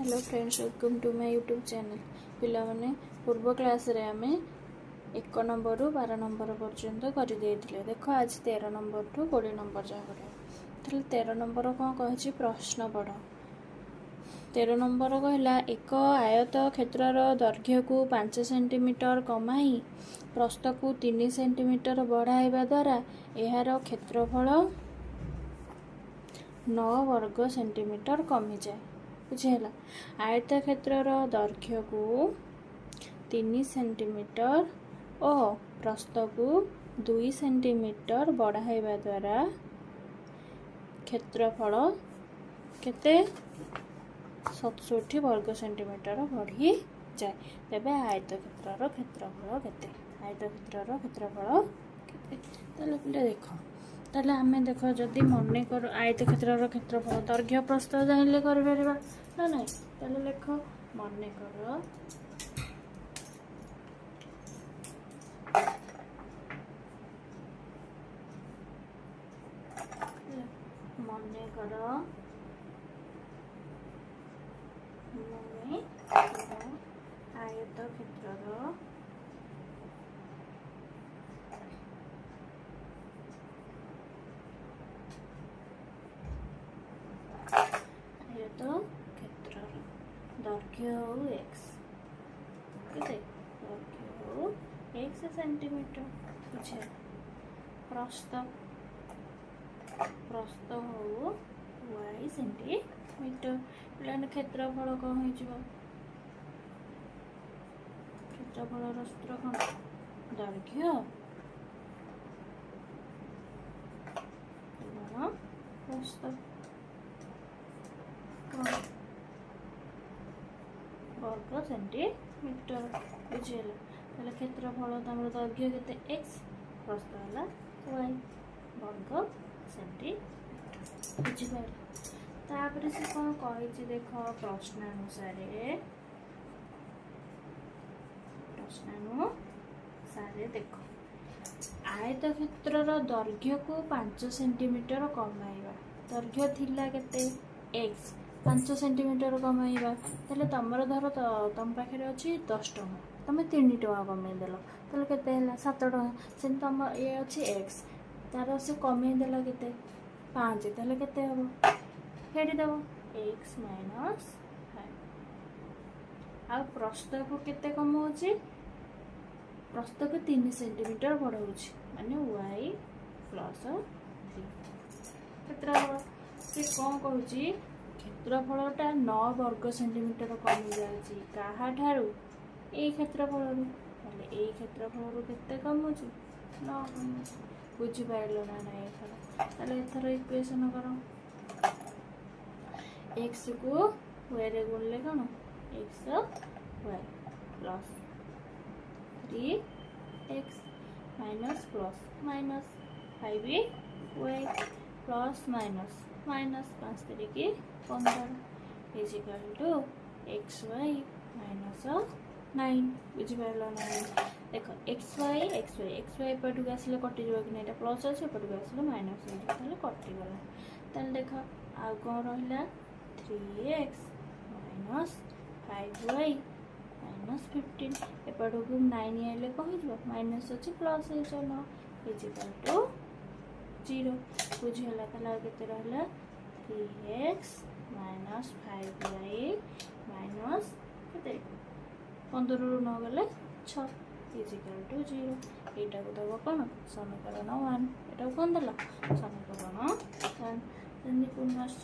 Hello friends, welcome to my YouTube channel. पिला माने पूर्व क्लास रे आमे 1 नंबर रु 12 नंबर पर्यंत कर देथिले। देखो आज 13 नंबर टू 20 नंबर जा पड़े। ताले 13 नंबर कोन कहछि प्रश्न पढ़। 13 नंबर कहला एक आयत क्षेत्रर दैर्घ्य को 5 सेंटीमीटर कमाई प्रस्थ को 3 सेंटीमीटर बढ़ाइबा द्वारा एहार क्षेत्रफल 9 वर्ग सेंटीमीटर कमी जाए। बुझेला आयत क्षेत्रर दैर्घ्य को 3 सेंटीमीटर और प्रस्थ को 2 सेंटीमीटर बढ़ाइबा द्वारा क्षेत्रफल केते 67 वर्ग सेंटीमीटर बढ़ी जाए। तेबे आयत क्षेत्रर क्षेत्रफल केते? आयत क्षेत्रर क्षेत्रफल केते? ताले पिले देखो, ताले आमे देखो जदि मने कर आयत क्षेत्रर क्षेत्रफल दैर्घ्य प्रस्थ जानिले कर परबा ना नहीं। ताले लेखो मने कर आयत क्षेत्रर दैर्घ्य x केते दैर्घ्य x सेंटीमीटर बुझे प्रस्थ हो y सेंटीमीटर प्लेन क्षेत्रफल कौन हो जिवो क्षेत्रफल सूत्र कौन दैर्घ्य प्रस्थ वर्ग सेंटीमीटर बुझेला। ताले क्षेत्रफल तमर दैर्घ्य केते x प्रस्थ होला y वर्ग सेंटीमीटर बुझिपार। तापर से कोन कहिछि देखो प्रश्नानुसार देखो आयत क्षेत्रर दैर्घ्य को 5 सेंटीमीटर कमाइबा। दैर्घ्य थिला केते x 5 सेंटीमीटर कमाइबा। ताले तमर धर तम पाखे अछि 10 टका, तमे 3 टका कमाइ देलो, ताले केते हैला 7 टका। सेन तम ए अछि x तार से कमाइ देला केते 5, ताले केते हबो फेडी देबो x माइनस 5। आ प्रस्थ को केते कमाउछि प्रस्थ को 3 सेंटीमीटर बढ़ाउछि माने y प्लस 3 क्षेत्रफल से कोन कहउछि क्षेत्रफलटा 9 वर्ग सेंटीमीटर कमी जाउछि काहा ठारू ए क्षेत्रफल रु। ताले ए क्षेत्रफल रु केते कमउछि 9 कमउछि। बुझि पाइलो ना नाही एथरा? ताले एथरा इक्वेशन करो x को y रे गुणले कोन x y plus 3x minus plus minus 5y plus minus minus 5 तरीके 15 is equal to xy minus 9। बुझि पाइलो ना? देखो xy पटु आसले कटि जबो कि एटा प्लस अछि पटु आसले माइनस हो ताले कटि गला। ताले देखो आ कोन रहला 3x माइनस 5y माइनस 15 एपटो को 9 आइले कहि जबो माइनस अछि प्लस हे चलो इज इक्वल टू 0। बुझि हला? ताले केते रहला 3x माइनस 5y माइनस केते 15 रु 9 गले 6 इज इक्वल टू 0। एटा को दबो कोन समीकरण 1। एटा को कोन दला समीकरण 1। जल्दी पुनश्च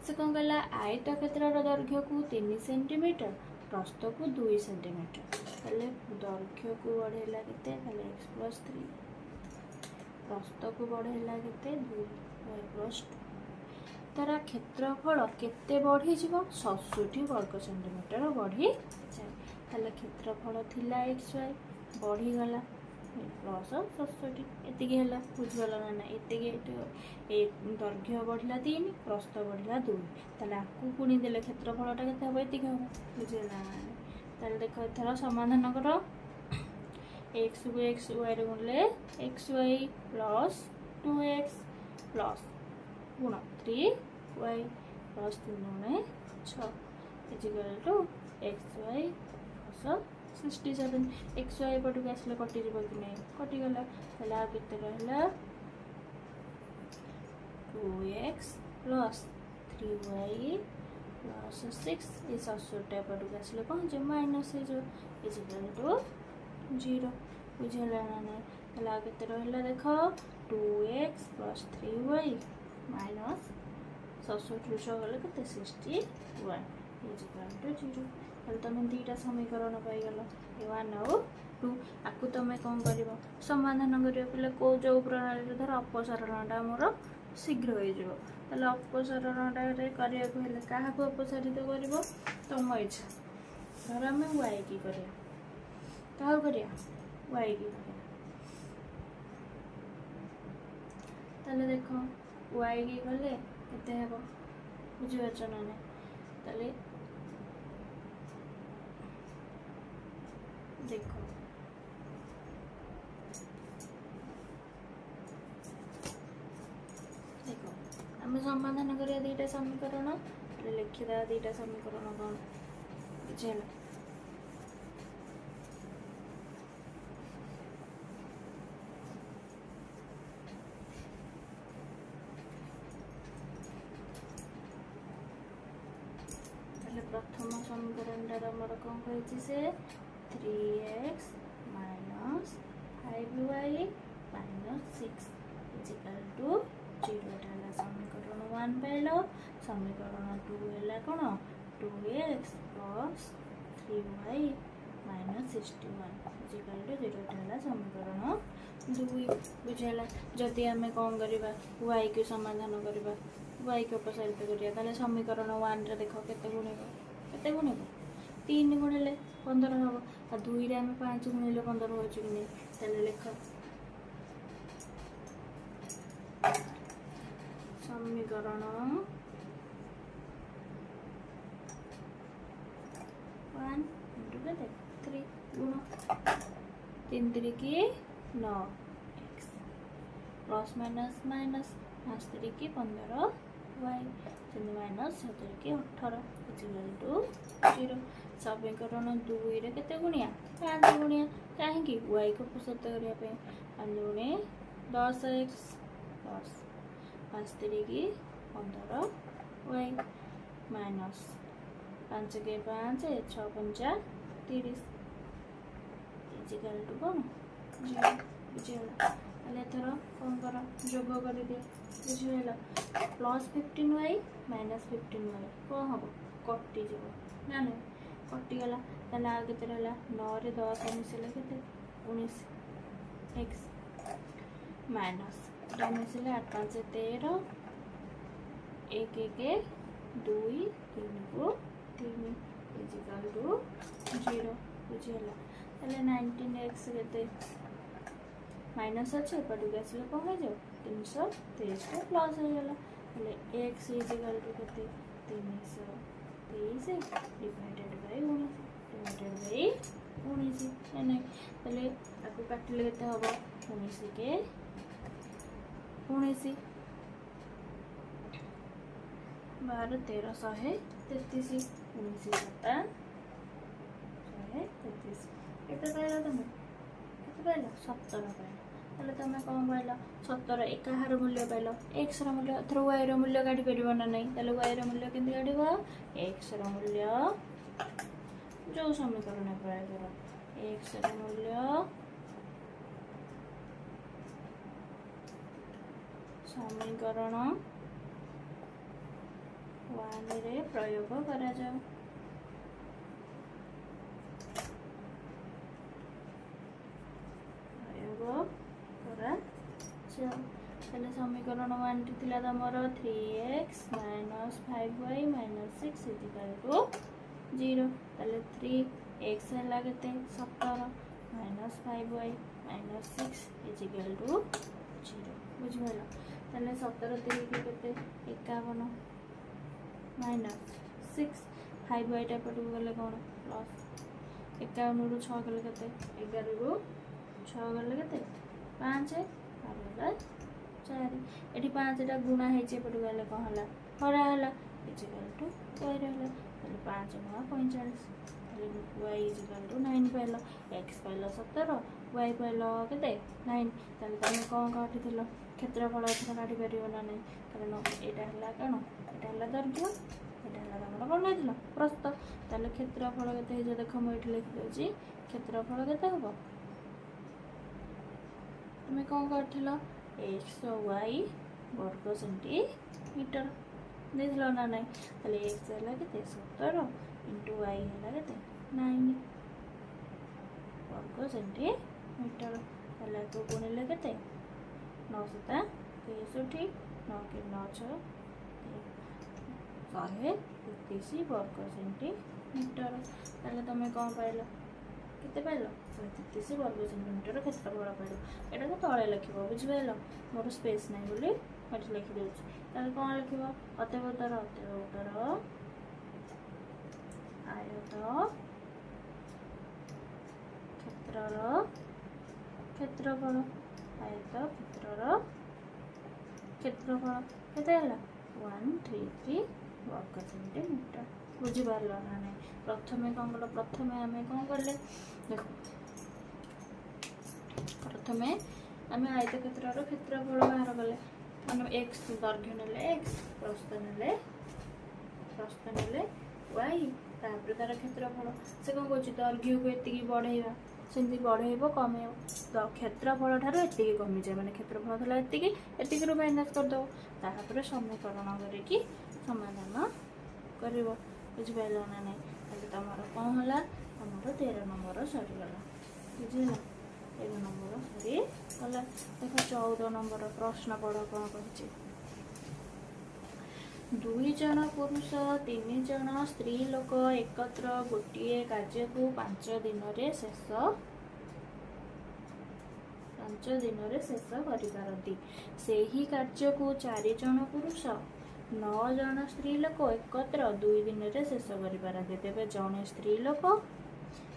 से कौन कहला आयत क्षेत्रर दैर्घ्य को 3 सेंटीमीटर प्रस्थ को 2 सेंटीमीटर। ताले दैर्घ्य को बढ़ेला केते ताले x प्लस 3 प्रस्थ को बढ़ेला केते 2 y प्लस 2। तारा क्षेत्रफल केते बढ़ी जिवो 67 वर्ग सेंटीमीटर बढ़ी जाए। ताले क्षेत्रफल थिला xy बढ़ी गला प्लस 67 एतिके हला। बुझला ना ना? एतिके ए दैर्घ्य बढ़िला 3 प्रस्थ बढ़िला 2 ताले आकु गुणी देले क्षेत्रफलटा केते हबो एतिके हबो। बुझला ना? ताले देखो एथरा समाधान करो x को x y रे गुणले xy प्लस 2x प्लस गुण 3y प्लस 3 गुणे 6 equal to xy plus 67 xy पटक आसले कटि कि नहीं कटिगला आ केते रहला 2x प्लस 3y प्लस 6 ये 67 पटक आसले कौन जो माइनस है जो इजिकल टू 0 बुझला ना नहीं आ केते रहला देख 2x प्लस 3y माइनस 67 गले केते 61 इजिकल टू 0 ताले तुम दीटा समीकरण पाइगल 1 और 2 आपको तुम कौन कर समाधान कर कौ जो प्रणाली धर अपसारणटा मोर शीघ्र हो अपसारणटा करने क्या अपसारित कर तुम इच्छा धर आम वाई की कर वाई की ताले देख वाई की गले केते हेबो बुझिपारछ ना नहीं ताले देखो देखो आम समाधान करिया दीटा समीकरण लिखिदा दीटा समीकरण कौन बुझेला प्रथम समीकरण तुम कौन कही से 3x minus 5y minus 6 equal to 0 समीकरण 1 पाइल समीकरण 2 है कौन 2x plus 3y minus 61 is equal to 0 समीकरण 2 बुझेगा जदि आम कौन करवा y को समाधान करवा y को अपसारित करिया समीकरण 1 रे देख केते गुणिब 3 गुणिले 15 हम आ 2 रे आम 5 गुणिले 15 हो कि नहीं ताले लिख समीकरण 1 इंटू केते 3 गुण 3 3 की 9 x प्लस माइनस माइनस 5 3 की 15 y माइनस 7 की 18 इजिकल टू 0 समीकरण 2 रे केते गुणिया 5 गुणिया कहीं y को अपसारित करने 5 गुणे 10x प्लस 5 3 की 15 y माइनस 5 के 5 6 5 30 इजिकल टू कौन 0 बुझीगला एथर कौन कर जोग कर दिए बुझीगला प्लस 15y माइनस 15y कौन हम कटि ना नहीं कटिगला ताले आ केते रहला 9 रे 10 मिसले केते 19 x माइनस मिसले 8 5 13 1 1 2 3 को 3 इजिकल टू 0 बुझीगला ताले 19x केते माइनस अच्छे एपटू आसले कौन हो जाओ 323 का प्लस हो गला ताले x इजिकल टू केते 323 डिवाइडेड बाय 19 नहीं ताले आपको काटिले केते हबो 19 के 19 12 13 133 19 7 133 केते पाइला तुम केते पाइला 17 पाइला ताले तुम कौन पाइल 17 एकार मूल्य पाइल x रो मूल्य अथवा y रो मूल्य काटी परिबो ना नहीं ताले y रो मूल्य केते काटिबो x रो मूल्य जो समीकरण प्रयोग कर x रो मूल्य समीकरण 1 रे प्रयोग करा जाओ समीकरण 1 टी थिला तमर 3x minus 5y minus 6 equal to 0 ताले 3x है केते 17 minus 5y minus 6 equal to 0 बुझिगला ताले 17 3 के केते 51 माइनस 6 5y टा पटू गले कोन प्लस 51 रु 6 गले केते 11 रु 6 गले केते 5 है 4 एटी 5टा गुणा होइए एपटू गले कौन है हरा है इजिकल टू y रहा 5 9 45 y इजिकल टू 9 पाइल x पाइल 17 y पाइल के 9 तुम कौन काटी क्षेत्रफल एथर काटी पार ना नहीं कारण यहाँ कौन यहाँ दर्घ्य यहाँ तुम कौन नहीं प्रस्थ ताल क्षेत्रफल के देख मुझे लिखिदे क्षेत्रफल के हम तुम्हें कौन कर एक्स वाई वर्ग सेंटीमीटर देख ना ना एक्स है के 17 इंटू वाई है के 9 वर्ग सेंटीमीटर तो गुणिले के 9 7 63 9 के 9 6 133 वर्ग सेंटीमीटर ताले तुम कौन पाइल केते पाइल 133 वर्ग सेंटीमीटर क्षेत्रफल पाइल एटा तो तले लिख बुझिपाल मोर स्पेस नहीं बोली मैं लिखिदे कौन लिख अत्यवतर अत्यवतर आयत क्षेत्रर क्षेत्रफल आयत क्षेत्रर क्षेत्रफल केते 133 वर्ग सेंटीमीटर बुझिपार ना नहीं प्रथमे कौन कल प्रथमे आम कौन कले देख प्रथमे आम आयत क्षेत्र क्षेत्रफल बाहर कले मैंने एक्स दैर्घ्य ने एक्स प्रस्थ ने वाई तापर तार क्षेत्रफल से कौन कह दैर्घ्य को ये बढ़ेगा सेमती बढ़ेब कम क्षेत्रफल ठार ये कमी जाए मैंने क्षेत्रफल था ये माइनस करदेव तापर समीकरण करके समाधान कर बुझिपार ना नहीं तुम कौन है तुम 13 नंबर सरीगला बुझेगा 13 नंबर सरीगला देख 14 नंबर प्रश्न पढ़ कौन कही 2 जन पुरुष 3 जन स्त्री लोक एकत्र गोटे कार्य को 5 दिन शेष करिपारती सेही कार्य को 4 जन पुरुष 9 जन स्त्री लोक एकत्र 2 दिन शेष करिपारती तेबे जने स्त्री लोक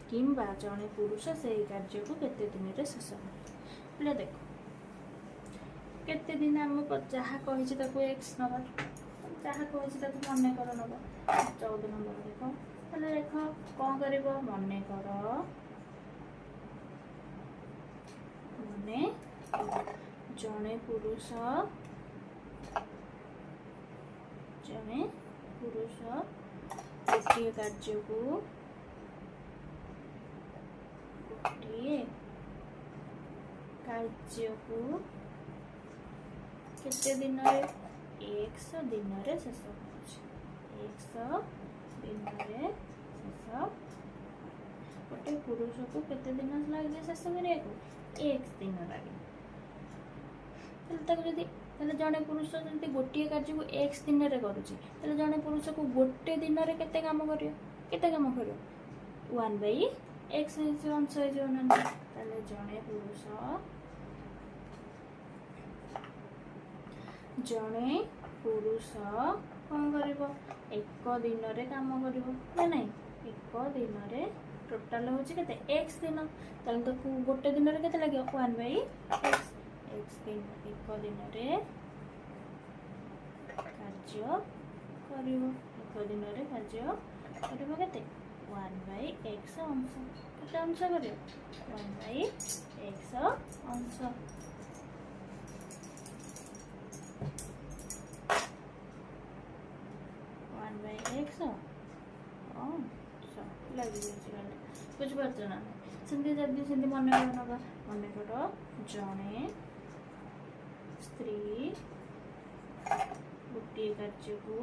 किंबा जने पुरुष से कार्य को केते दिन शेष कर देख केते दिन आम जहाँ कही एक्स नवा जहाँ कही मन कर नवा 14 नंबर देख हेल्ले देख कौन कर मन कर मन जने पुरुष गोटे कार्य को केते दिन एक्स दिन शेष एक्स दिन शेष गोटे पुरुष को केते दिन लगे शेष करने एक्स दिन लगे जड़े पुरुष जब गोटे कार्य को एक्स दिन में करुच्ची जड़े पुरुष को गोटे दिन में केते काम कर 1/x अंश हो जड़े पुरुष कौन कर एक दिन में काम कर ना एक दिन में टोटाल हूँ एक्स दिन तो गोटे दिन में केते लगे 1/x एक्स दिन एक दिन में कार्य कर एक दिन में कार्य कर 1/x अंश केते अंश कर 1/x अंश 1/x अंश लगी बुझिपार ना सेमती जब मन कर जड़े स्त्री गोटे कार्य को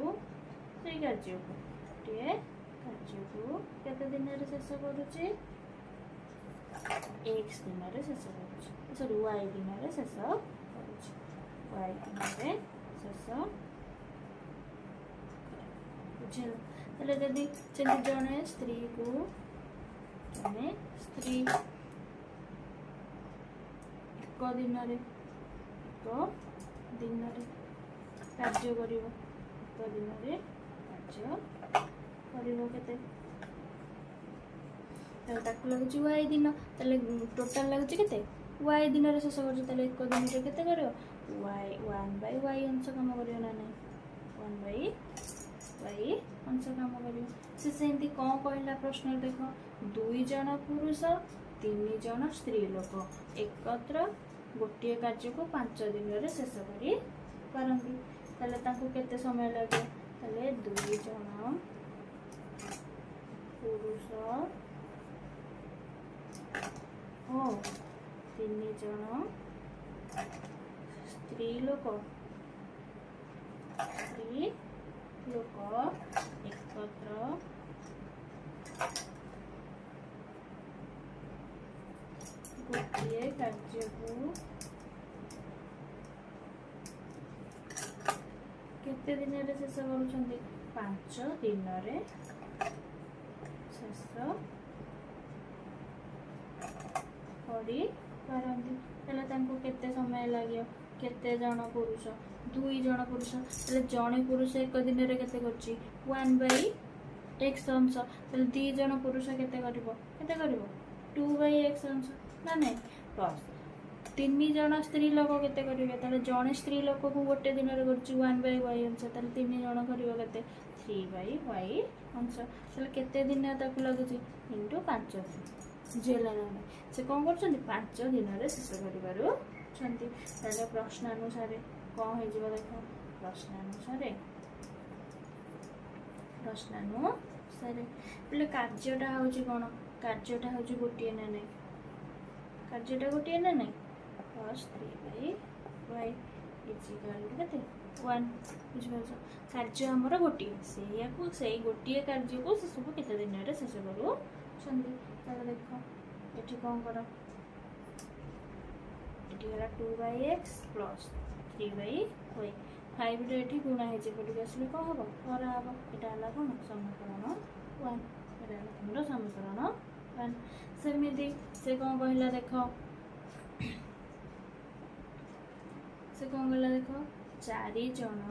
केते दिन शेष करुच्ची एक्स दिन शेष करुच्ची सॉरी वाई दिन शेष करुच्ची वाई दिन शेष बुझे जदि जड़े स्त्री को एक दिन कार्य कर एक दिन कार्य कर लगुच वाई दिन टोटाल लगुच के वाई दिन शेष कर एक दिन के y 1/y अंश काम करियो ना नहीं 1/y अंश काम करियो से सेमती कौन कहला प्रश्न देख 2 जन पुरुष 3 जन स्त्री लोक एकत्र गोटे कार्य को 5 दिन रे शेष करी पारंती ताले तांको केते समय लागे ताले 2 जन पुरुष और 3 जन स्त्री लोक एकत्र गोटे कार्य को केते दिन रे शेष करूछंती 5 दिन रे शेष करी पारंती ताले तांको केते समय लागियो केते जन पुरुष 2 जन पुरुष ताले जने पुरुष एक दिन रे केते करछि 1/x अंश ताले 2 जन पुरुष केते करबो 2/x अंश ना नहीं प्लस 3 जन स्त्री लोक केते करिवे ताले जने स्त्री लोक को गोटे दिन रे करछि 1/y अंश ताले 3 जन करिवो केते 3/y अंश ताले केते दिन ताकू लागुछि इनटू 5 दिन जेला ना से कोन करछन्ती 5 दिन रे शेष करिबारु छन्ती ताले प्रश्न अनुसार कोन हे जिवो देखो प्रश्न अनुसार बोले कार्यटा होछि कोन कार्यटा होछि गोटिए ना नहीं कार्यटा गोटिए ना नहीं प्लस 3/y इक्वल टू केते 1 बुझिबाछ कार्य हमर गोटिए सेया को सेई गोटिए कार्य को से सब केते दिन रे शेष करू छन्ती ताले देखो एठी कोन करो एठी हला 2/x प्लस 3/y 5 रे एठी गुणा हे जे पटी आसले कोन हबो हरा हबो एटा हला कोन समीकरण 1 एटा हला हमरो समीकरण 1 सेमिति से कोन कहला देखो से कोन कहला देखो 4 जन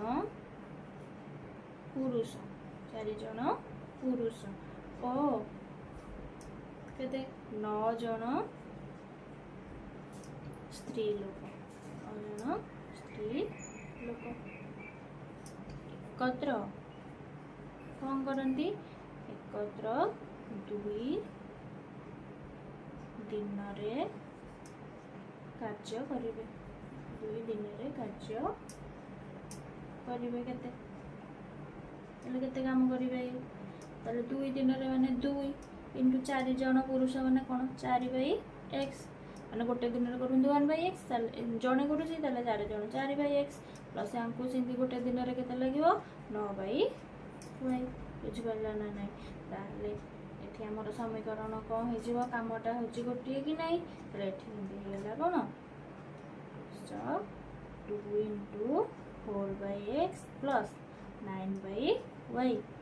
पुरुष ओ केते 9 जन स्त्री लोक एकत्र कौन करती एकत्र 2 दिन रे कार्य करिवे 2 दिन रे कार्य करिवे केते ताले केते काम करिवे ताले 2 दिन रे माने 2 इंटू 4 जन पुरुष माने कोन 4/x माने गोटे दिन रे करूँ 1/x जड़े करूँ 4 जन 4/x प्लस आंकु सेमती गोटे दिन रे केते लागिवो 9/y बुझि पारला ना नहीं ताले एठी हमर समीकरण कोन हे जिवो कामटा होची गोटिए कि नहीं ताले एठी हिंदी हेला कोन so 2 into 4/x plus 9/y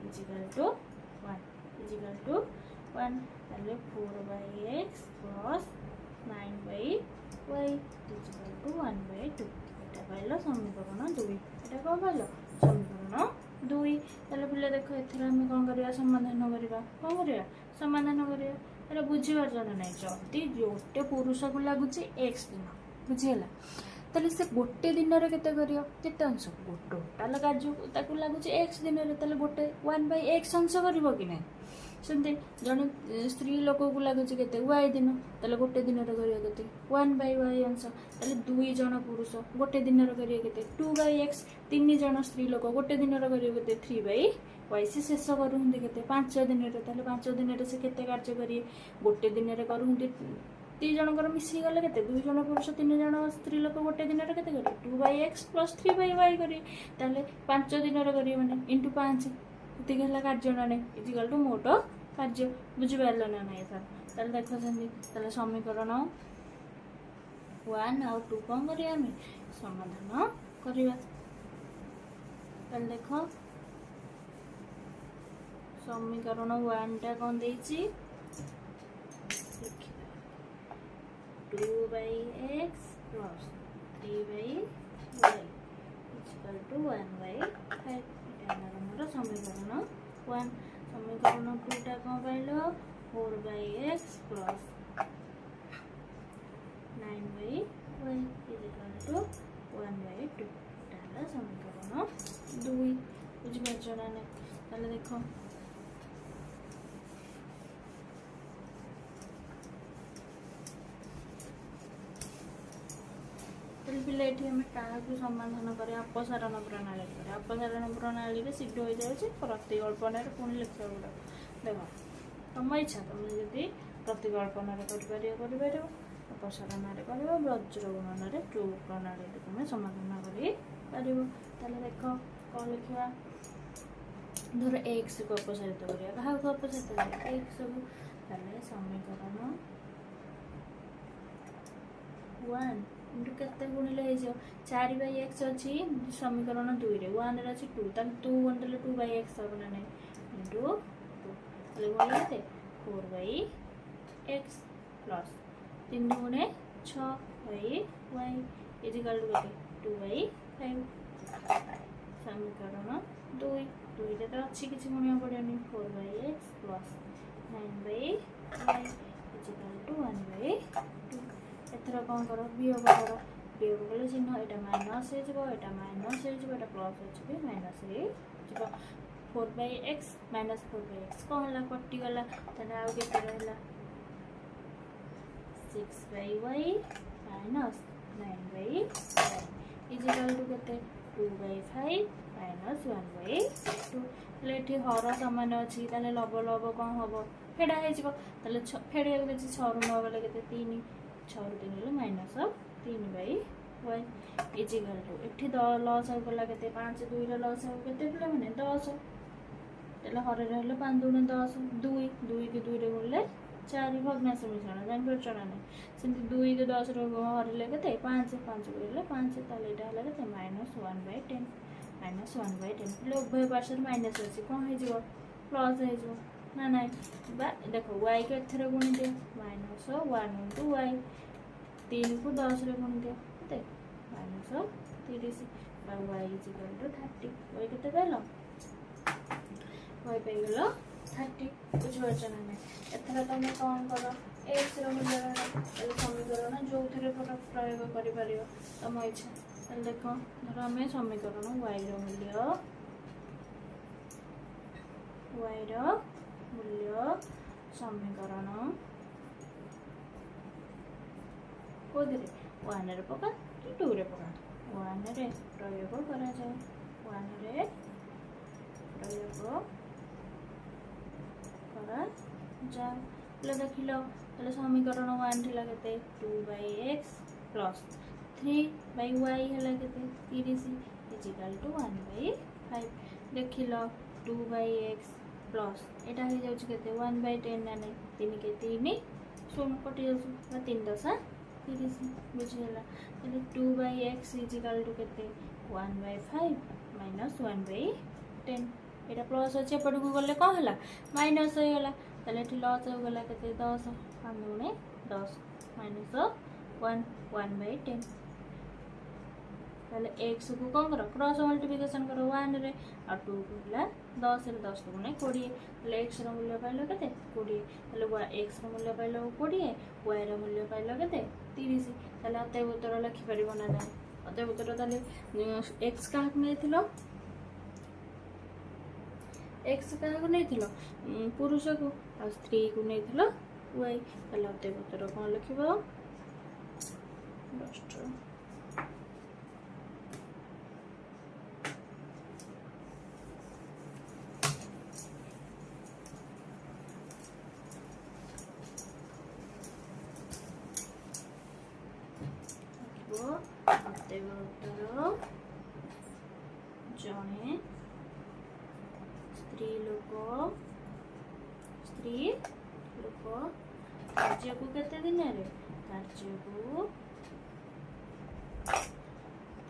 is equal to 1 ताले 4/x plus 9/y is equal to 1/2 Etah pilo समीकरण 2 एटा को पाइलो समीकरण 2 ताले पिले देखो एथरा हम कोन करिया समाधान करिया अरे बुझी पारछ ना नहीं जदी जोटे पुरुष को लागुची x दिन बुझिला ताले से गोटे दिन रे केते करियो केते अंश टोटल कार्य ताकू लागुची x दिन रे ताले गोटे 1/x अंश करिवो कि नहीं सेमते जने स्त्री लोक को लागुची केते y दिन ताले गोटे दिन रे करियो केते 1/y अंश ताले 2 जन पुरुष गोटे दिन रे करियो केते 2/x 3 जन स्त्री लोक गोटे दिन रे करियो केते 3/y से शेष करूंदी केते 5 दिन रे ताले 5 दिन रे से केते कार्य करिए गोटे दिन रे करूंदी 3 जनकर मिसी गले केते 2 जन पुरुष 3 जन स्त्री लोक गोटे दिन रे केते करिए 2/x plus 3/y करिए ताले 5 दिन रे करिए माने into 5 इति गेला कार्य ना नै इक्वल टू मोट कार्य बुझि पारला ना नै सर ताले देखो जंदी ताले समीकरण 1 और 2 कोन करिया हम समाधान करिया ताले देखो समीकरण 1 टा कोन देछि 2/x plus 3/y equal to 1/5 एटा समीकरण 1 समीकरण 2 टा कोन pilo 4/x plus 9/y equal to 1/2 ताहले समीकरण 2 बुझी पारछ ना नहीं ताहले देखो पिले आम क्या समाधान करें अपसारण प्रणाली करें अपसारण प्रणाली में शीघ्र हो जाए प्रतिकल्पन पुणी लिखा गुड़ा देख तुम इच्छा तुम जब प्रतिकल्पन कर अपसारण कर वज्र गुणन टू प्रणाली तुम समाधान कर देख कौन लिखा धर एक्स को अपसारित करा क्या अपसारित करें एक्स को समीकरण 1 इंटू केते गुणिले 4/x अच्छी समीकरण 2 रे 1 रे अच्छी 2 तब 2 गुणिले 2/x हम ना इंटू 2 तले गुणिले केते 4/x प्लस 3 गुणे 6/y इजिकल टू केते 2/5 समीकरण 2 2 रे तो अच्छी किछि गुणिया पड़ेनी 4/x plus 9/y equal to 1/2 एथर कौन कर वियोग कर वियोग कले चिन्ह यहाँ माइनस होटा माइनस होटा प्लस हो माइनस हो 4/x माइनस 4/x कौन है कटिगला आउ के रहा 6/y minus 9/y equal to के 2/5 माइनस 1/2 ये हर सामान अच्छी लब लब कौन हम फेड़ा हो फेड़ा किसी 6 रु 9 गले के 3 6 रु 3 गले माइनस 3/y इजिकल टू ये लस होगा के 5 2 लस हो के मैंने 10 हर रहा 5 2 10 2 2 की 2 रे गुणिले 4 भग्नांश मिश्रण जानपार ना सेमती 2 की 10 हरले के 5 5 गुणिले 5 ताले के माइनस 1/10 माइनस 1/10 उभय पार्श्व माइनस अच्छी कौन हो प्लस हो ना ना देख y को एथर गुणी दियो माइनस 1 इंटू y 3 को 10 रे गुणी दियो के minus 30 y equal to 30 y केते पाइल y पाइल 30 बुझिपारछ ना नहीं एथर तुम कौन कर x रो मूल्य समीकरण जो प्रयोग कर पारियो तुम इच्छा देख धर आम समीकरण y रो मूल्य समीकरण कौन 1 रे पका कि 2 रे पका 1 रे प्रयोग करा जाए 1 रे प्रयोग करा जाए देख लो समीकरण 1 थिला केते 2/x प्लस 3/y हला केते 30 इजिकल टू 1/5 देख लो 2/x प्लस एटा हो जाउछ केते 1/10 ना नहीं 3 के 3 शून्य कटि जाउछ 3 दशा 30 बुझिला तले 2/x इजिकल टू केते 1/5 माइनस 1/10 एटा प्लस अछि एपट को गले को हला माइनस हो गला तले एठी लॉस हो गला केते 10 5 गुणे 10 माइनस 1/10 ताले x को कौन कर क्रॉस मल्टीप्लिकेशन कर 1 रे आ 2 को हला 10 रे 10 गुणे 20 ताले x रो मूल्य पाइलो केते 20 ताले x रो मूल्य पाइलो 20 y रो मूल्य पाइलो केते 30 ताले अते उत्तर लिखि परिबो ना ना अते उत्तर ताले x का नै थिलो x का को नै थिलो पुरुष को आ स्त्री को नै थिलो y ताले अते उत्तर कोन लिखिबो डस्ट उत्तर जड़े स्त्री लोक कार्य को केते दिन रे कार्य को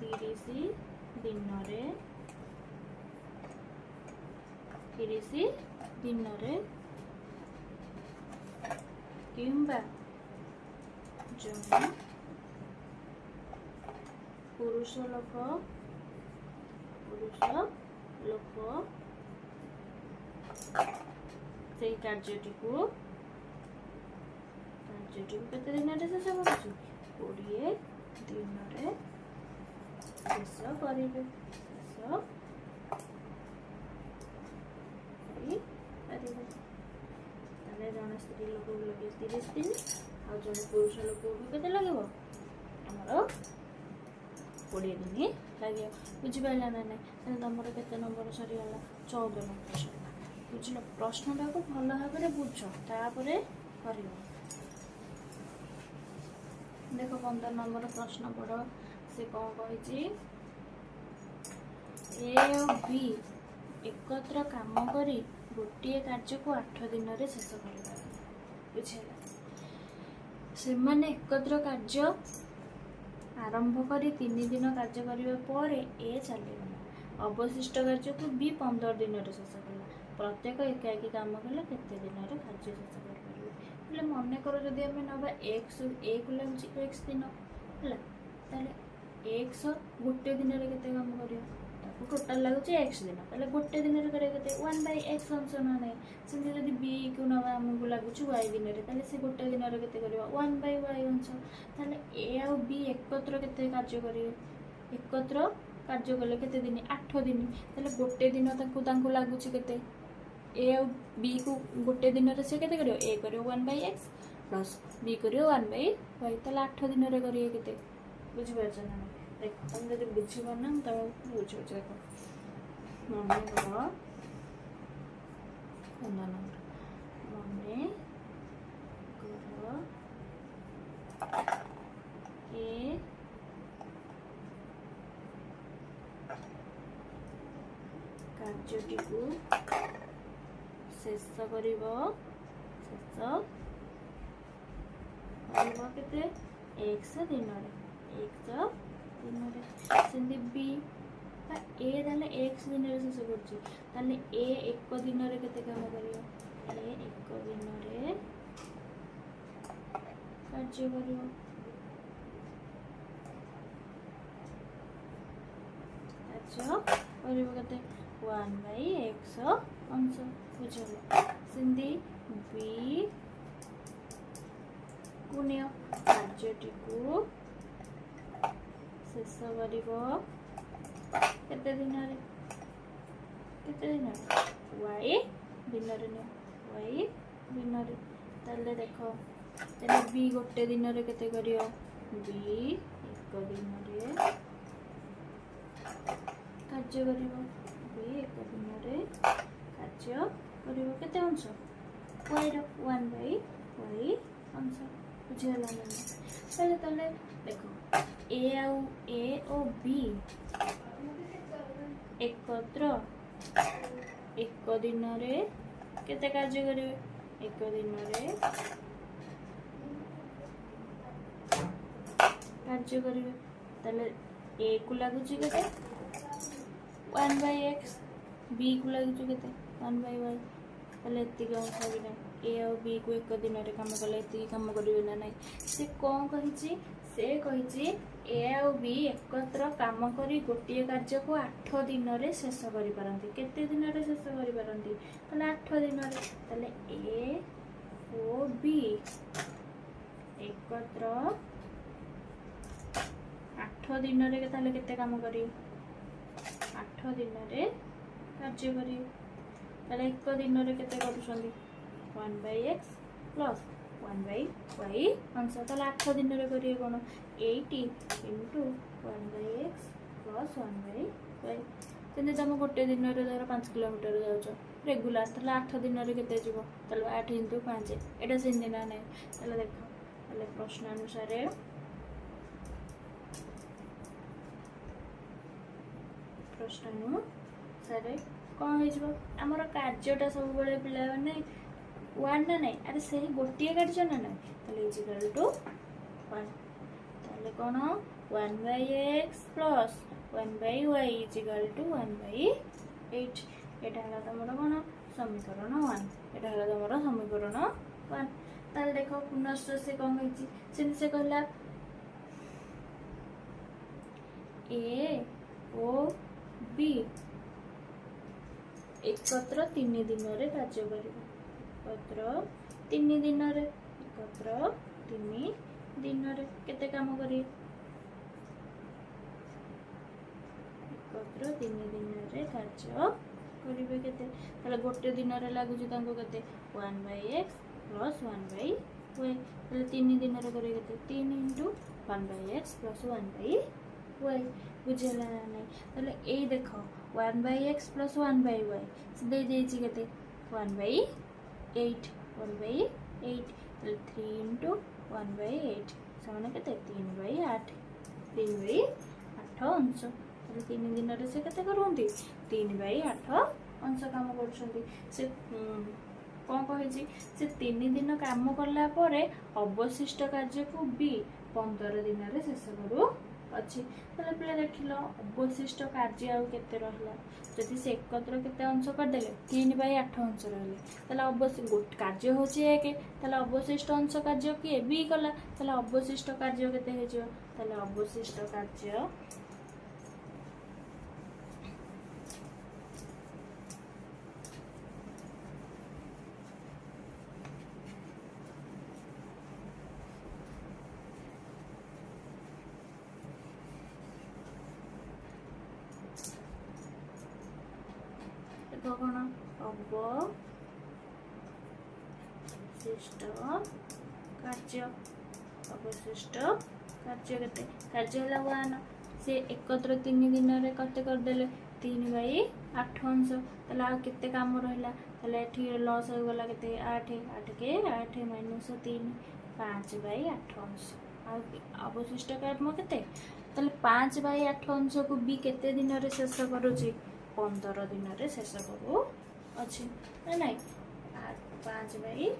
30 दिन रे किंबा जड़े पुरुष लोक से कार्यटी को केते दिन रे शेष करूछु 20 दिन रे शेष करेंगे जन स्त्री लोक लगे 30 दिन आ जन पुरुष लोक के लगे आमर 20 दिन लगे बुझिपारा ना ना तुम के नंबर सरीगला 14 नंबर सरीगला बुझल प्रश्नटा को भल भाव बुझ तापर कर देख 15 नंबर प्रश्न पढ़ से कौन कही ए और बी एकत्र काम करी गोटे कार्य को 8 दिन शेष कर बुझेगा से माने एकत्र कार्य आरंभ करी 3 दिन कार्य करने पर ए चलीगला अवशिष्ट कार्य को बी 15 दिन शेष कला प्रत्येक एकाकी काम कले केते दिन कार्य शेष कर मन कर जदि आम ना एक्स ए को लगुच एक्स दिन है एक्स गोटे दिन के काम कर टोटाल लगुच एक्स दिन ताले गोटे दिन के 1/x अंश ना ना सेमती जब बी को ना आमको लगुच y दिन ताले से गोटे दिन के 1/y अंश ताले ए आ बी एकत्र के कार्य करेंगे एकत्र कार्य कले केते दिन 8 दिन ताले गोटे दिन लगुच के ए आ बी को गोटे दिन से केते करियो ए करियो 1/x प्लस बी करियो 1/y ताले 8 दिन करिए केते बुझि पारछ ना देख तुम जब बुझी पारना तुम बुझ देख मन कर मन कर ए कार्यटी को शेष करिवो केते एक्स दिन सेमती बी ए ताले एक्स दिन शेष कर ए एक दिन केते काम करियो ए एक दिन कार्य करियो केते 1/x अंश बुझल सेमती बी गुण्य कार्यटी को शेष करिवो केते दिन y दिन ताले देखो ताले बी गोटे दिन केते करियो बी एक दिन कार्य करिवो बी एक दिन कार्य करिवो केते अंश y रो 1/y अंश बुझला ना ताले देखो ए और बी एकत्र एक दिन केते कार्य करिवे एक दिन कार्य करिवे ताले ए को लगुच केते 1/x बी को लगुच केते 1/y ताले एतिक अंश भी ना ए और बी को एक दिन काम कले एतिक काम करिवे ना नहीं से कौन कहिची से कहिची ए और बी एकत्र काम करी गोटे कार्य को 8 दिन शेष करि पारंती केते दिन शेष करि पारंती ताले 8 दिन ताले ए ओ बी एकत्र 8 दिन ताले केते काम करी 8 दिन कार्य करी ताले एक दिन केते करूछंदी 1/x प्लस 1/y अंश ताले 8 दिन करिए कोन 80 into 1/x plus 1/y तेने तुम गोटे दिन धर 5 किलोमीटर जाऊच रेगुलर ताले 8 दिन केते जीवो ताले 8 into 5 एटा सेंदी ना नै ताले देखो ताले प्रश्न अनुसार कौन हो आमर कार्यटा सब बड़े पिला माने 1 ना नहीं अरे से गोटे कार्य ना ना इजिकल टू 1 ताले कौन 1/x plus 1/y is equal to 1/8 एटा हला तमरो कौन समीकरण 1 एटा हला तमरो समीकरण 1 ताले देखो पुनश्च से कौन होइची से कहला ए ओ बी एकत्र 3 दिन कार्य करिवे एकत्र 3 दिन एकत्र 3 दिन केते काम करी मात्र 3 दिन रे कार्य करिवे केते तले गोटे दिन रे लागुची तांको केते 1/x + 1/y तले 3 दिन रे करिवे केते 3 * 1/x + 1/y बुझेला नै तले ए देखो 1/x + 1/y से दे देछि केते 1/8 1/8 तले 3 * 1/8 समान केते 3/8 3/8 अंश तले 3 दिन रे से केते करउंती 3/8 अंश काम करछंती से कौन कहे से 3 दिन काम करला परे अवशिष्ट कार्य को भी 15 दिन रे शेष करू अच्छी तले पिले देखिलो अवशिष्ट कार्य आउ केते रहला जदि से एकत्र केते अंश कर देले 3/8 अंश रहले तले अवशिष्ट कार्य होची एक तले अवशिष्ट अंश कार्य के बी कला तले अवशिष्ट कार्य केते हे जो तले अवशिष्ट कार्य कौन अवशिष्ट कार्य अवशिष्ट कार्य केते कार्य हला 1 से एकत्र 3 दिन रे कते कर देले 3/8 अंश तला केते काम रहला तले एठी लॉस हो गला केते 8 के 8 - 3 5/8 अंश अवशिष्ट कार्य केते तले 5/8 अंश को भी केते दिन रे शेष करूची 15 दिन रे शेष करू अच्छी नहीं 5/8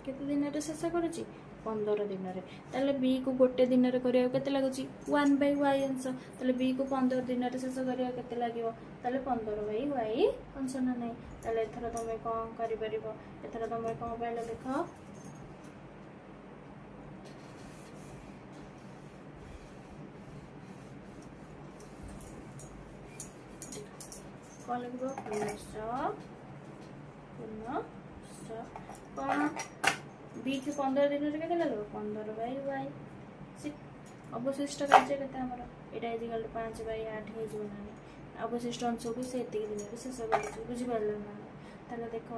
केते दिन रे शेष करूची 15 दिन रे तले बी को गोटे दिन रे करिया केते लागुची 1/y अंश तले बी को 15 दिन रे शेष करिया केते लागियो तले 15/y अंश ना नहीं तले एथर तमे कोन करि परिबो एथर तमे कोन पहले देखो कौन लिखो कौन बी के 15 दिन रे केते लागो 15/y अवशिष्ट कार्य केते हमर एटा इजिकल 5/8 हे जो ना अवशिष्ट अंश को से एते दिन रे शेष करू बुझि पारल ना ताले देखो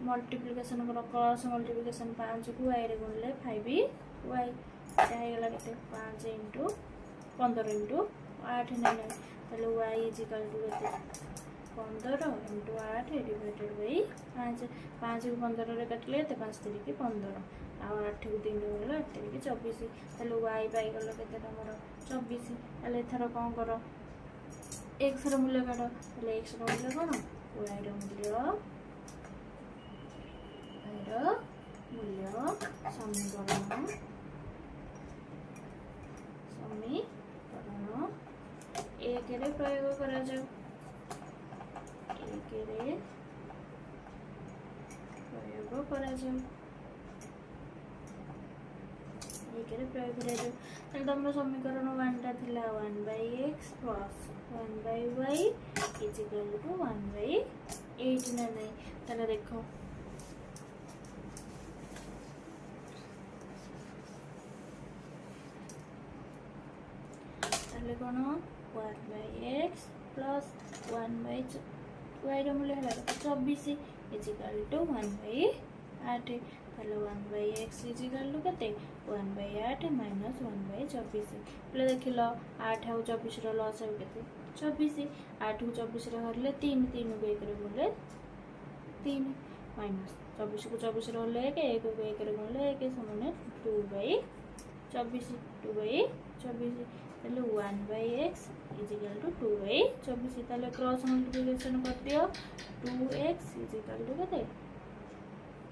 मल्टीप्लिकेशन करो क्रॉस मल्टीप्लिकेशन 5 को y रे गुणले 5y चाहे गला केते 5 * 15 * 8 नै तले y इजिकल टू केते 15 * 8 डिवाइडेड बाय 5 5 को 15 रे काटले ते 5 3 के 15 आ 8 को 3 रे गला 8 3 के 24 तले y पाई गलो केते हमर 24 तले एथरो कोन करो x रो मूल्य काढो तले x रो मूल्य कोन y रो मूल्य समीकरण एक रे प्रयोग करा जाऊ एक रे प्रयोग करा जाऊ एक रे प्रयोग करा जाऊ तले हमर समीकरण 1 टा थिला 1/x + 1/y इक्वल टू 1/8 ना नहीं तले देखो तले कोन 1/x + 1/y रो मूल्य हला 24 इक्वल टू 1/8 तले 1/x इक्वल टू केते 1/8 - 1/24 पले देखिलो 8 और 24 रो लॉस हो केते 24 8 को 24 रे हरले 3 3 को 1 रे गुणले 3 माइनस 24 को 24 रे हरले 1 1 को 1 रे गुणले 1 समान 2/24 2/24 तले 1/x इक्वल टू 2/24 तले क्रॉस मल्टीप्लिकेशन कर दियो 2x इक्वल टू केते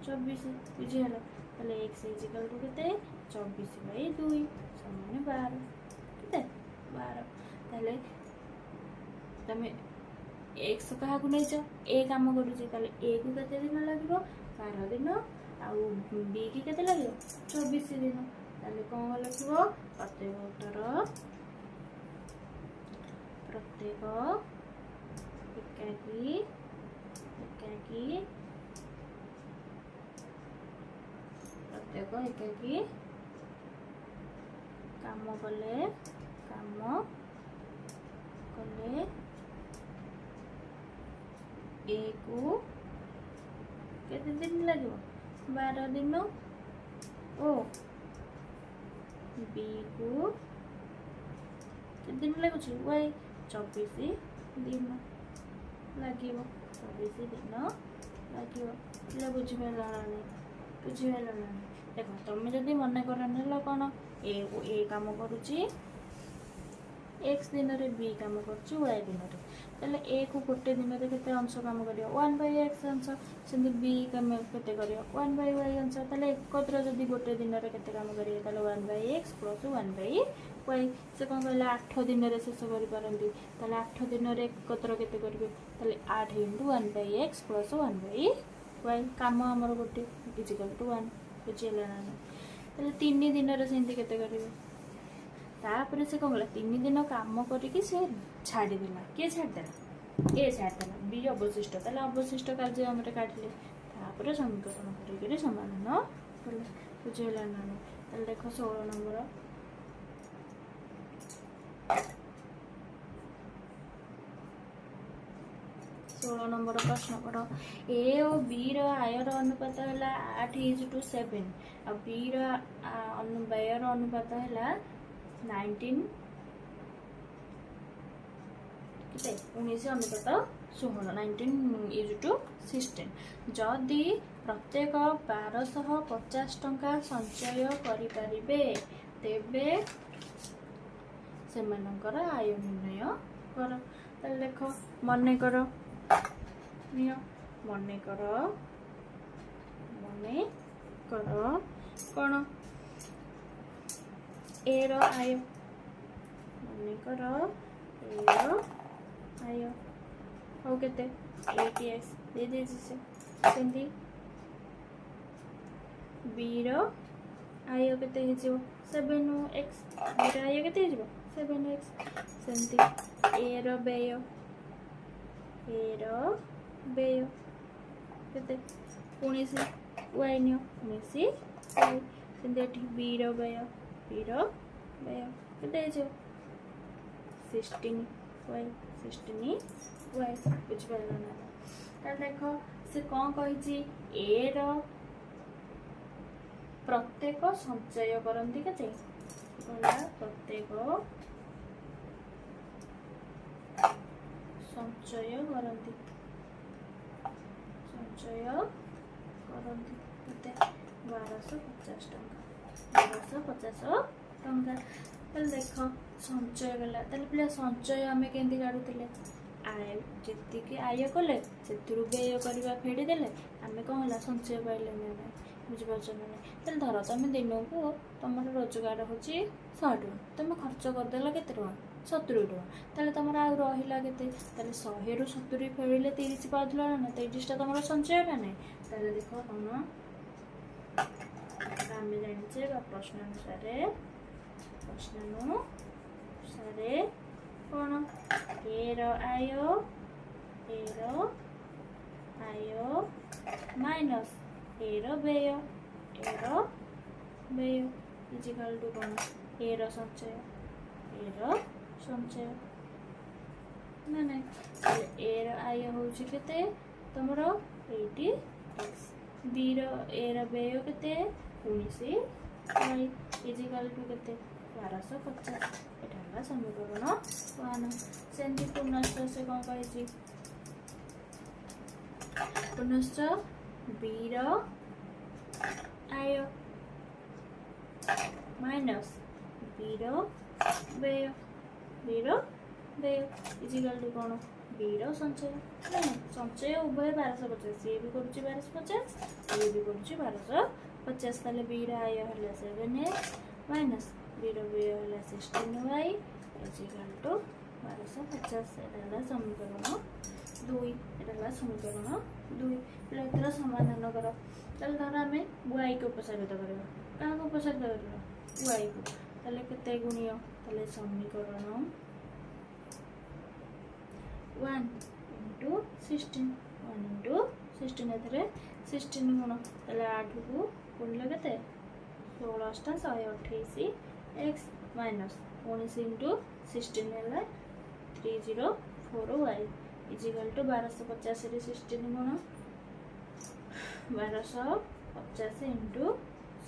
24 बुझी हला तले x इक्वल टू केते 24/2 समान 12 केते 12 तले तमे x कहा को नै छ a काम करू तले a को केते दिन लागबो 12 दिन आ b की केते लागबो 24 दिन तले कोन लिखबो प्रत्येक उत्तर प्रत्येक एकाकी प्रत्येक एकाकी काम कले ए को केते दिन लगे 12 दिन ओ बी को केते दिन लगुच वाई 24 दिन लगे 24 दिन लगे बुझिगल देख तुम जदि मन कर कौन ए काम करुच्ची एक्स दिन रे बी काम करुच्ची वाई दिन रे ए को गोटे दिन रे केते अंश काम करियो 1/x अंश सेंति बी काम केते करियो 1/y अंश ताले एकत्र जदि गोटे दिन रे केते काम करियो ताले 1/x + 1/y से कौन कहला 8 दिन रे शेष करि पारंती ताले 8 दिन रे एकत्र केते करिवे ताले 8 * 1/x + 1/y काम हमर गोटे इक्वल टू 1 बुझिला ना ताले 3 दिन रे सेंति केते करिवे तापर से कौन कहला 3 दिन काम करिकि से छाड़ी देला के छाड़ी देला ए छाड़ी देला बी अवशिष्ट ताले अवशिष्ट कार्य हमरे काटले तापर समीकरण करिकि समाधान कले बुझिला ना ताले देखो 16 नंबर 16 नंबर प्रश्न पढ़ ए और बी आयर अनुपात है 8:7 और बी व्ययर अनुपात है 19 अनुपात 16 19:16 जदि प्रत्येक 1250 टंका संचय करिपारिबे तेबे सेमानकर आय निर्णय कर ताले देख मन कर मन कर कौन ए रो आय मन कर ए रो आय हो केते 8x दे दे से सेंती बी रो आय केते हे जो 7x बी रो आय केते हे जो 7x सेंती ए रो व्यय केते 19 y नियो 19 y सेंती एठी बी रो व्यय केते हे जो 16 y बुझ पाइल ना ताल देखो से कौन कहि ए रो प्रत्येक संचय करंती केते कहला प्रत्येक संचय करंती केते 1250 टंका ताल देखो संचय गला ताल पिला संचय आमे केंदी काढुतिले आय जेति के आय कले सेतिरु व्यय करबा फेडी देले आमे कोन होला संचय पाइले नै बुझ पाछन नै ताल धर तमे दिनो को तमर रोजगार होची 100 टका तमे खर्च कर देला केते टका 70 टका ताले तमर आ रहिला केते ताले 100 रु 70 फेडिले 30 पादला ना 30 टा तमर संचय ना नै ताले देखो कोन आमे जानिचे बा प्रश्न अनुसार कौन ए रो आय माइनस ए रो व्यय इक्वल टू कौन ए रो संचय ना ना ए रो आय होउची केते तमरो 80x बी रो ए रो व्यय केते 19 y इक्वल टू केते 1250 एटा समीकरण 1 सेंती पुनश्च से कौन कहि पुनश्च बी रो आय माइनस बी रो व्यय इक्वल टू कौन बी रो संचय संचय उभय 1250 ये भी करूची 1250 ये भी करूची 1250 ताले बी रो आय हला 7x माइनस बी रो व्यय हला 16y इक्वल टू 1250 एटा समीकरण 2 एटा समीकरण 2 एतर समाधान कर ताले धर आमे y को उपसारित करबा का को उपसारित करबा y को ताले केते गुणियो ताले समीकरण 1 into 16 एथरे 16 गुण ताले 8 को गुणले केते 16 * 128 x माइनस 19 इंटू 16 है 304y इजिकल टू 1250 रे 16 गुण 1250 इंटू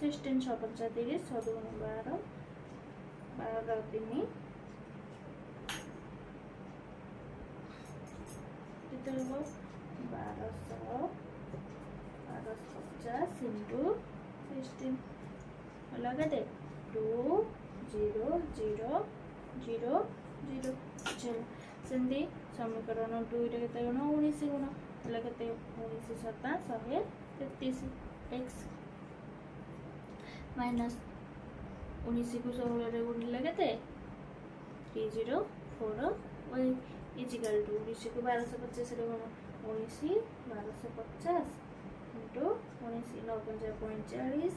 16 6 5 30 6 गुण 12 12 3 कितने हो 1250 इंटू 16 लगा दे 2 0 0 0 0 चलो सेमती समीकरण 2 रे केते गुण 19 गुण हला केते 19 7 133 x माइनस 19 को 16 रे गुणिले केते 304 y इजिकल टू 19 को 1250 रे गुण 19 1250 इंटू 19 9 5 45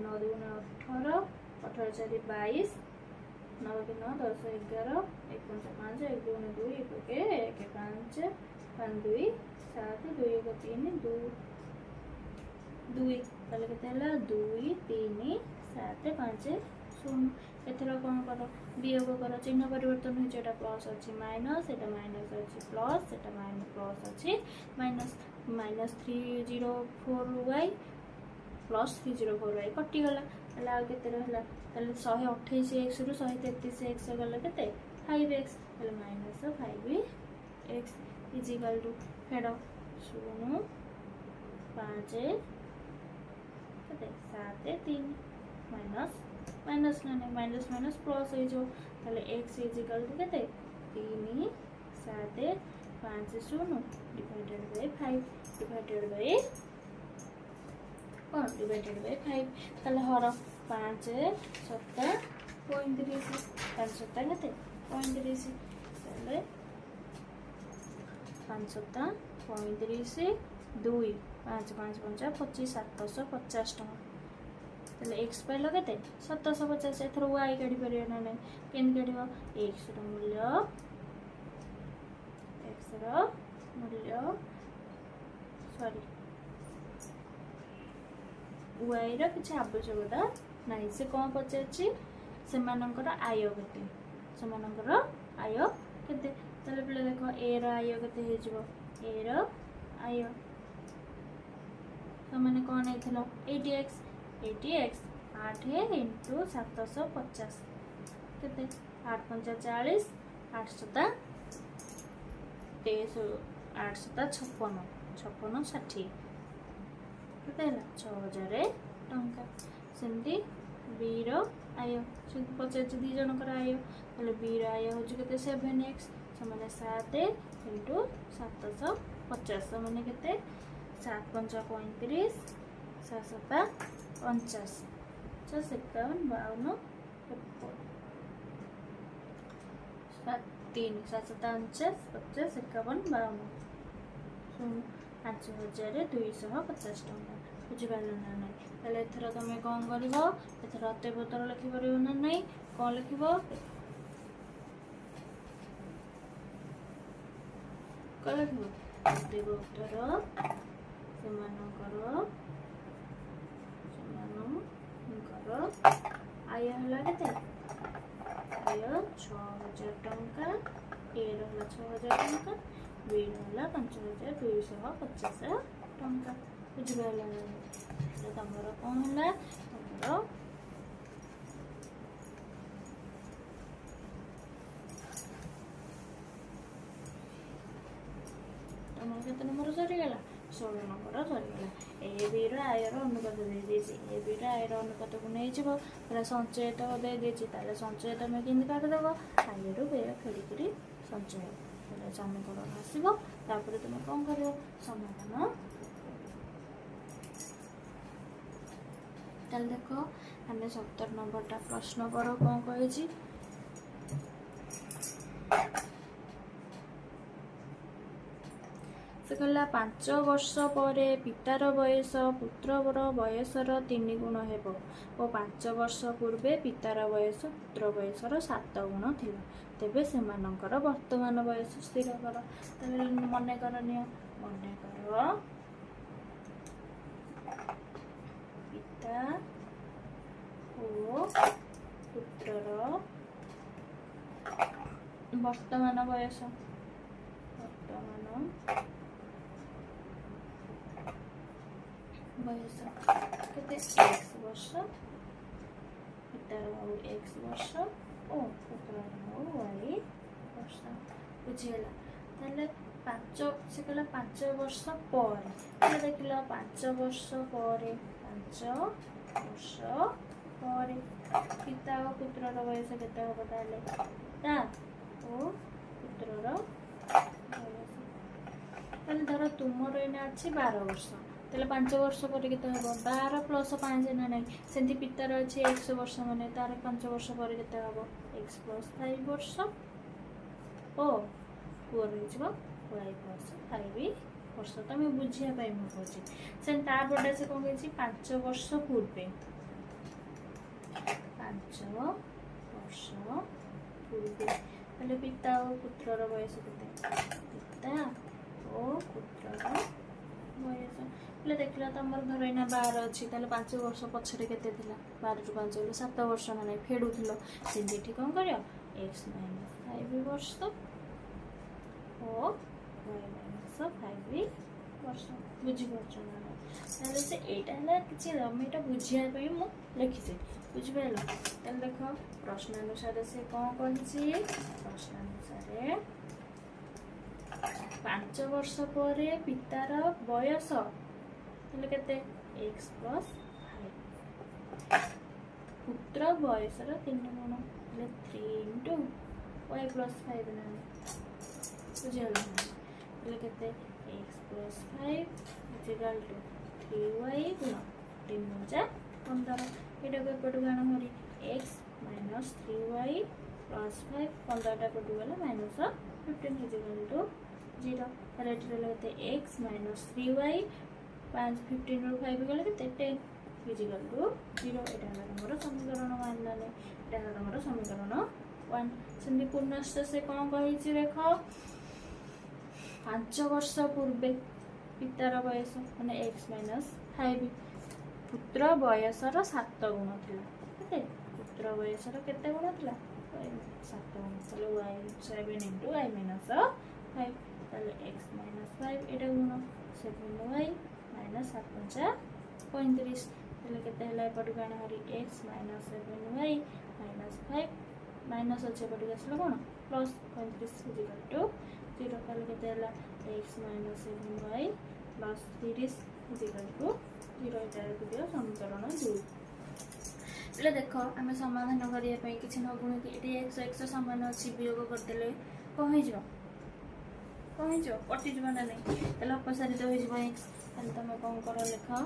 9 2 18 18 4 22 9 के 9 10 11 1 5 5 1 2 2 1 1 5 5 2 7 2 1 3 2 2 ताले केते हला 2 3 7 5 0 एथरा कोन करो वियोग करो चिन्ह परिवर्तन हो जेटा प्लस अछि माइनस एटा माइनस अछि प्लस एटा माइनस प्लस अछि minus minus 304y plus 304y कटि गला हला केते रहला ताले 128x रु 133x गला केते 5x हला minus 5x is equal to fado 0 5 केते 7 3 माइनस माइनस ना माइनस माइनस प्लस हो जो ताले x इजिकल टू केते 3 7 5 0 डिवाइडेड बाय 5 डिवाइडेड बाय और डिवाइडेड बाय 5 ताले हर 5 7 35 5 7 केते 35 ताले 5 7 35 2 5 5 5 25 750 टका ताले x पाइल केते 750 एथरो y काढी परियो ना नै केन काढियो x रो मूल्य सॉरी y रो किछ आवश्यकता नाही से कोन पचाछि से मानकर आय केते से मानकर आय केते ताले पिले देखो a रो आय केते हे जिवो a रो आय तो माने कोन हेथिलो 80x 8 इंटू 750 केते 8 5 40 8 7 8 7 56 56 60 केते हला 6000 टंका सेमती b रो आय से 50 दी जनकर आय तले b रो आय हो केते 7x समान 7 इंटू 750 माने केते 7 5 35 7 7 50 51 52 3 7 50 50 51 52 5250 टंका बुझिपारल ना नहीं ताले एथरा तमे कोन करिवो एथरा अते पत्र लिखि परिवो ना नहीं कोन लिखिवो कोन लिखिवो अते पत्र आय हला केते आय 6000 टंका ए रहला 6000 टंका बी रहला 5250 टंका बुझिबाला तो तमरो कोन हला तमरो तमरो केते नंबर सरी गला 16 नंबर सरी गला ए बी रो आय रो अनुपात दे देछि ए बी रो आय रो अनुपात को नै जिवो तला संचय तो दे देछि ताले संचय तमे किंदी काट देबो आय रो बे खेली करी संचय तले समीकरण आसीबो तापर तमे कोन करियो समाधान ताले देखो हमें 70 नंबर टा प्रश्न करो कोन कहै छी से कहला 5 वर्ष पर पितार बयस पुत्रवर बयसर 3 गुण हेबो और 5 वर्ष पूर्वे पितार बयस पुत्र बयसर 7 गुण थिला तेबे सेमानकर वर्तमान बयस स्थिर कर तबे मने कर नियो मने कर पिता ओ पुत्रर वर्तमान बयस केते x वर्ष पितार हो x वर्ष ओ पुत्रर हो y वर्ष बुझीगला ताले 5 से कहला 5 वर्ष पर ताले देखिला 5 वर्ष पर 5 वर्ष पर पिता और पुत्रर बयस केते हो ताले ता ओ पुत्रर बयस ताले धर तुमर एने अछि 12 वर्ष ताले 5 वर्ष पर केते हो 12 प्लस 5 ना नहीं सेंती पितार अछि 100 वर्ष माने तार 5 वर्ष पर केते हो x प्लस 5 वर्ष ओ पुअर हो जबो y प्लस 5 वर्ष तो मैं बुझिया पाई म कहछि सेन ता बडा से कोन कहछि 5 वर्ष पूर्वे 5 वर्ष पूर्वे ताले पिता और पुत्रर बयस केते पिता और पुत्रर बयस ले देखला तमर धर एना 12 अछि ताले 5 वर्ष पछरे केते थिला 12 टू 5 ले 7 वर्ष माने फेडुथिलो सेंती ठीक कोन करियो x - 5 वर्ष ओ y - 5 वर्ष बुझी परछ ना ताले से एटा हला किछि हम एटा बुझिया पई मु लिखिसे बुझि पेलो ताले देखो प्रश्न अनुसार से कोन कहिछि प्रश्न अनुसार 5 वर्ष पर पितार बयस ताले केते x प्लस 5 पुत्र बयसर 3 गुण ले 3 इनटू y प्लस 5 ना बुझियला ले केते x plus 5 equal to 3y गुण 3 × 15 एटा को पटु गाना हरी x माइनस 3y प्लस 5 15 टा पटु गला माइनस 15 इक्वल टू 0 ताले एटा लेते x माइनस 3y 5 15 रो 5 गले केते 10 इक्वल टू 0 एटा हला हमर समीकरण 1 लाने एटा हला हमर समीकरण 1 सेमि पुनश्च से कोन कहिछि देखो 5 वर्ष पूर्वे पितार बयस माने x - 5 पुत्र बयसर 7 गुण थिला केते पुत्र बयसर केते गुण थिला 7 गुण ताले y 7 * y - 5 ताले x - 5 एटा गुण 7y - 7 × 35 ताले केते हला पटु गाना हरी x - 7y - 5 माइनस अच्छे पटु गसला कोन प्लस 35 इक्वल टू 0 ताले केते हला x - 7y plus 30 equal to 0 एटा दियो समीकरण 2 ले देखो हमें समाधान करिया पई किछि न गुण कि एटी x x समान अछि वियोग करदेले कोन हे जो कटि जबा ना नहीं ताले अपसारित हो जबा x ताले तमे कोन करो लेखा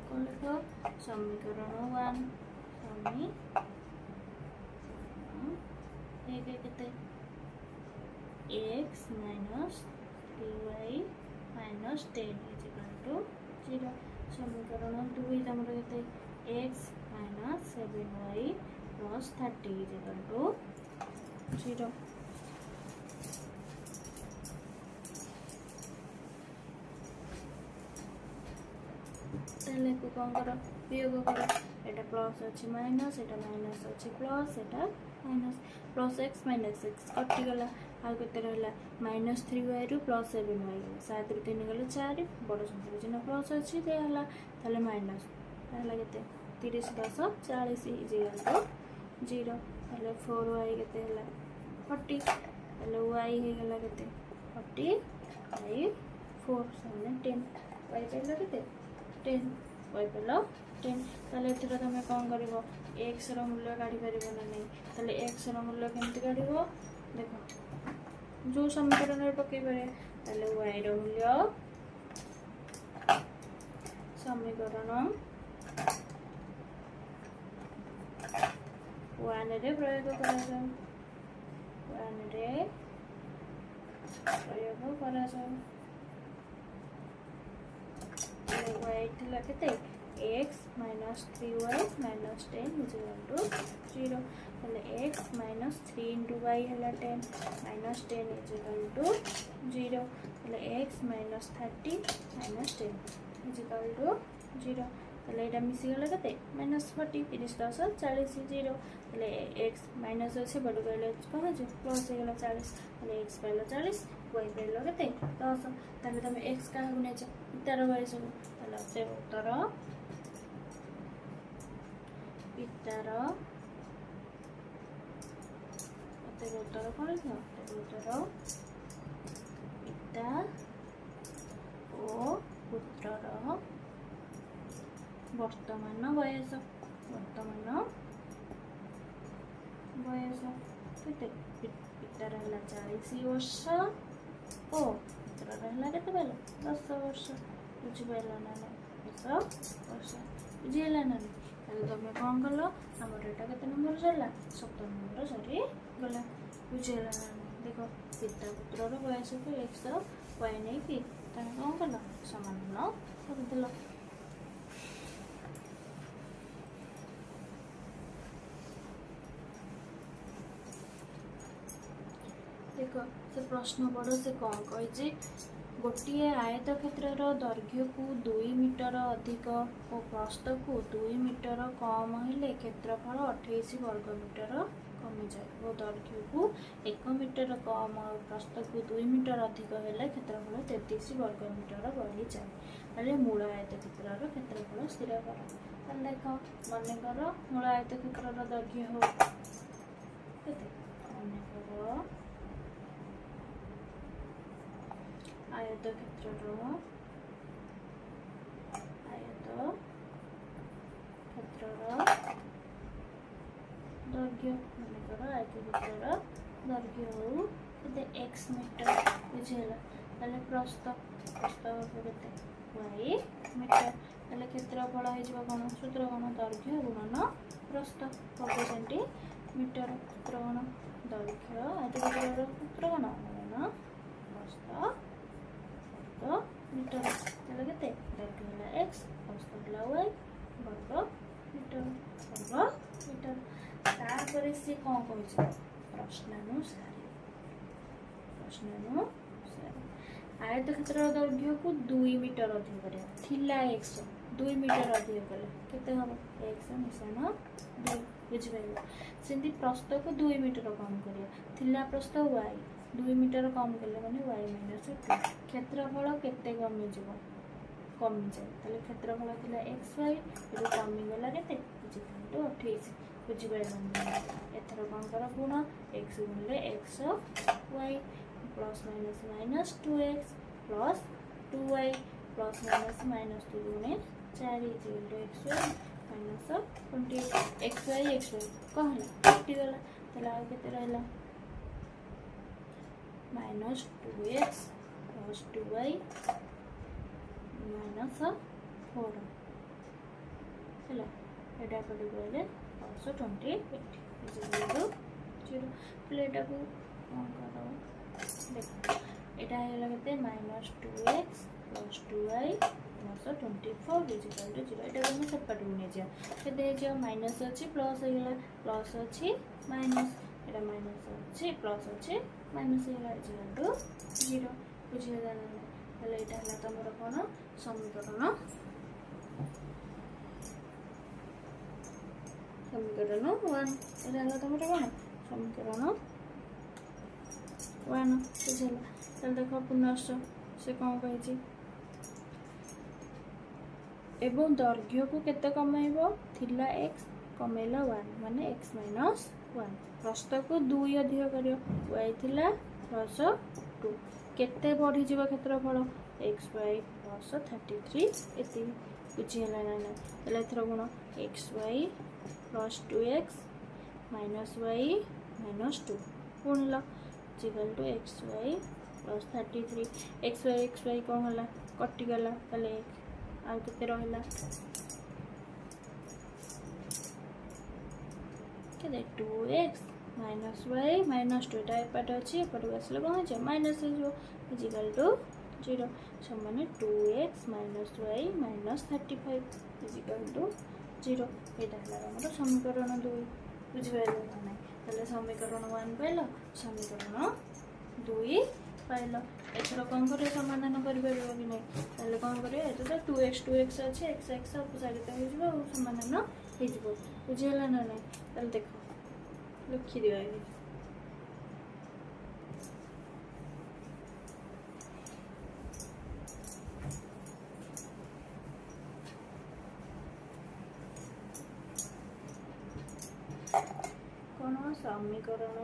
कोन लेखो समीकरण 1 समी एक केते x minus 3y minus 10 equal to 0 समीकरण 2 तमरो केते x minus 7y plus 30 equal to 0 ताले को कोन करो वियोग करो एटा प्लस अछि माइनस एटा माइनस अछि plus iota minus plus x minus x कटि गला आ केते रहला माइनस 3y रु प्लस 7y 7 रु 3 गले 4 बड़ संख्या चिन्ह प्लस अछि दे हला ताले माइनस ताले केते 30 10 40 इक्वल टू 0 ताले 4y केते हला 40 ताले y हे गला केते 40 by 4 सामने 10 y पेला केते 10 y पेला 10 ताले एथरा तमे कोन करिवो x रो मूल्य काढी परिबो ना नहीं ताले x रो मूल्य केमति काढिवो देखो जो समीकरण रे पके पारे ताले y रो मूल्य समीकरण 1 रे प्रयोग करा जाय 1 रे प्रयोग करा जाय y थिला केते x minus 3y minus 10 is equal to 0 তাহলে x minus 3 into y ହେଲା 10 minus 10 is equal to 0 তাহলে x minus 30 minus 10 is equal to 0 তাহলে এটা মিশিগলা কেতে minus 40 30 10 40 0 তাহলে x minus আছে বড় গলে কম আছে প্লাস হয়ে গেল 40 তাহলে x পাইলো 40 y পাইলো কেতে 10 তাহলে তুমি x কাহা গুনেছ পিতার বয়স তাহলে অতএব উত্তর পিতার অতএব উত্তর কোন আছে অতএব উত্তর পিতা ও পুত্রর বর্তমান বয়স কেতে পিতার হলা 40 वर्ष ଓ ପୁତ୍ରର ହେଲା କେତେ ପାଇଲ 10 ବର୍ଷ ବୁଝିପାରିଲ ନା ନାହିଁ 10 ବର୍ଷ ବୁଝିହେଲା ନା ନାହିଁ ତାହେଲେ ତମେ କ'ଣ କଲ ଆମର ଏଇଟା କେତେ ନମ୍ବର ସରିଲା 17 ନମ୍ବର ସରିଗଲା ବୁଝିହେଲା ନା ନାହିଁ ଦେଖ ପିତା ପୁତ୍ରର ବୟସକୁ x y ନେଇକି ତମେ କ'ଣ କଲ ସମାଧାନ କରିଦେଲ देख से प्रश्न पढ़ से कौन कही गोटे आयत क्षेत्र दैर्घ्य को 2 मीटर अधिक और प्रस्थ को 2 मीटर कम हेले क्षेत्रफल 28 वर्ग मीटर कमी जाए और दैर्घ्य को 1 मीटर कम और प्रस्थ को 2 मीटर अधिक हेले क्षेत्रफल 33 वर्ग मीटर बढ़ी जाए ताले मूल आयत क्षेत्र क्षेत्रफल स्थिर कर देख मन कर मूल आयत क्षेत्र दैर्घ्य हो आयत क्षेत्र दैर्घ्य मनकर आयत क्षेत्र दैर्घ्य हो x मीटर बुझेगा ताले प्रस्थ केते y मीटर ताले क्षेत्रफल हो कौन सूत्र कौन दैर्घ्य गुणन प्रस्थ 40 सेंटीमीटर सूत्र कौन दैर्घ्य आयत क्षेत्र सूत्र कौन गुणन प्रस्थ मीटर ताले केते दैर्घ्य होला x प्रस्थ होला y वर्ग मीटर तापर से कौन कह प्रश्नानुसार आयत क्षेत्र दैर्घ्य को 2 मीटर अधिक करा x 2 मीटर अधिक कले केते हम x मिशन 2 बुझिपाइल सेंती प्रस्थ को 2 मीटर कम करिया थिला प्रस्थ y 2 मीटर कम कले माने y माइनस 2 क्षेत्रफल केते कमी जीवो कमी जाए ताले क्षेत्रफल थिला xy एरो कमी गला केते इक्वल टू 28 बुझिपाइल एथर कोन कर गुण x गुणले x y plus minus minus 2x plus 2y plus minus minus 2 गुणे 4 equal to xy minus 28 xy कहला कटि गला ताले आ केते रहला minus 2x plus 2y minus 4 है एटा पड़े गले 28 0 प्लेटा को कौन करो देख एटा हैला केते minus 2x plus 2y plus 24 equal to 0 एटा हम सेपरेट होने जा केते जे माइनस अछि प्लस हैला प्लस अछि माइनस एटा माइनस अछि प्लस अछि माइनस हैला इक्वल टू 0 बुझिया जाना ताले एटा हैला तमरो कोन समीकरण 1 एटा हैला तमरो कोन समीकरण 1 बुझिला ताले देखो पुनश्च से कौन कही एवं दैर्घ्य को केते कमाइबो थिला x कमेला 1 माने x माइनस 1 प्रस्थ को 2 अधिक करियो y थिला प्लस 2 केते बढ़ी जीव क्षेत्रफल xy प्लस 33 एति बुझिला ना ना तले एथरो गुण xy plus 2x minus y minus 2 गुणला equal to xy plus 33 xy कौन होला कटि गला तले आ केते रहला केते 2x माइनस y माइनस 2 टा एपट अछि एपट आसले कौन छै माइनस हो इक्वल टू 0 समान 2x - y - 35 इजिकल टू 0 एटा हला हमर समीकरण 2 बुझिबाइलो ना ताले समीकरण 1 पाइलो समीकरण 2 पाइलो एथर कौन करे समाधान कर परिबो कि नै ताले कौन करे एटा तो 2x अछि x अपसारित हो जिवो समाधान हो जिवो बुझिला ना नै ताले देखो लिखि दियो आगे कौन समीकरण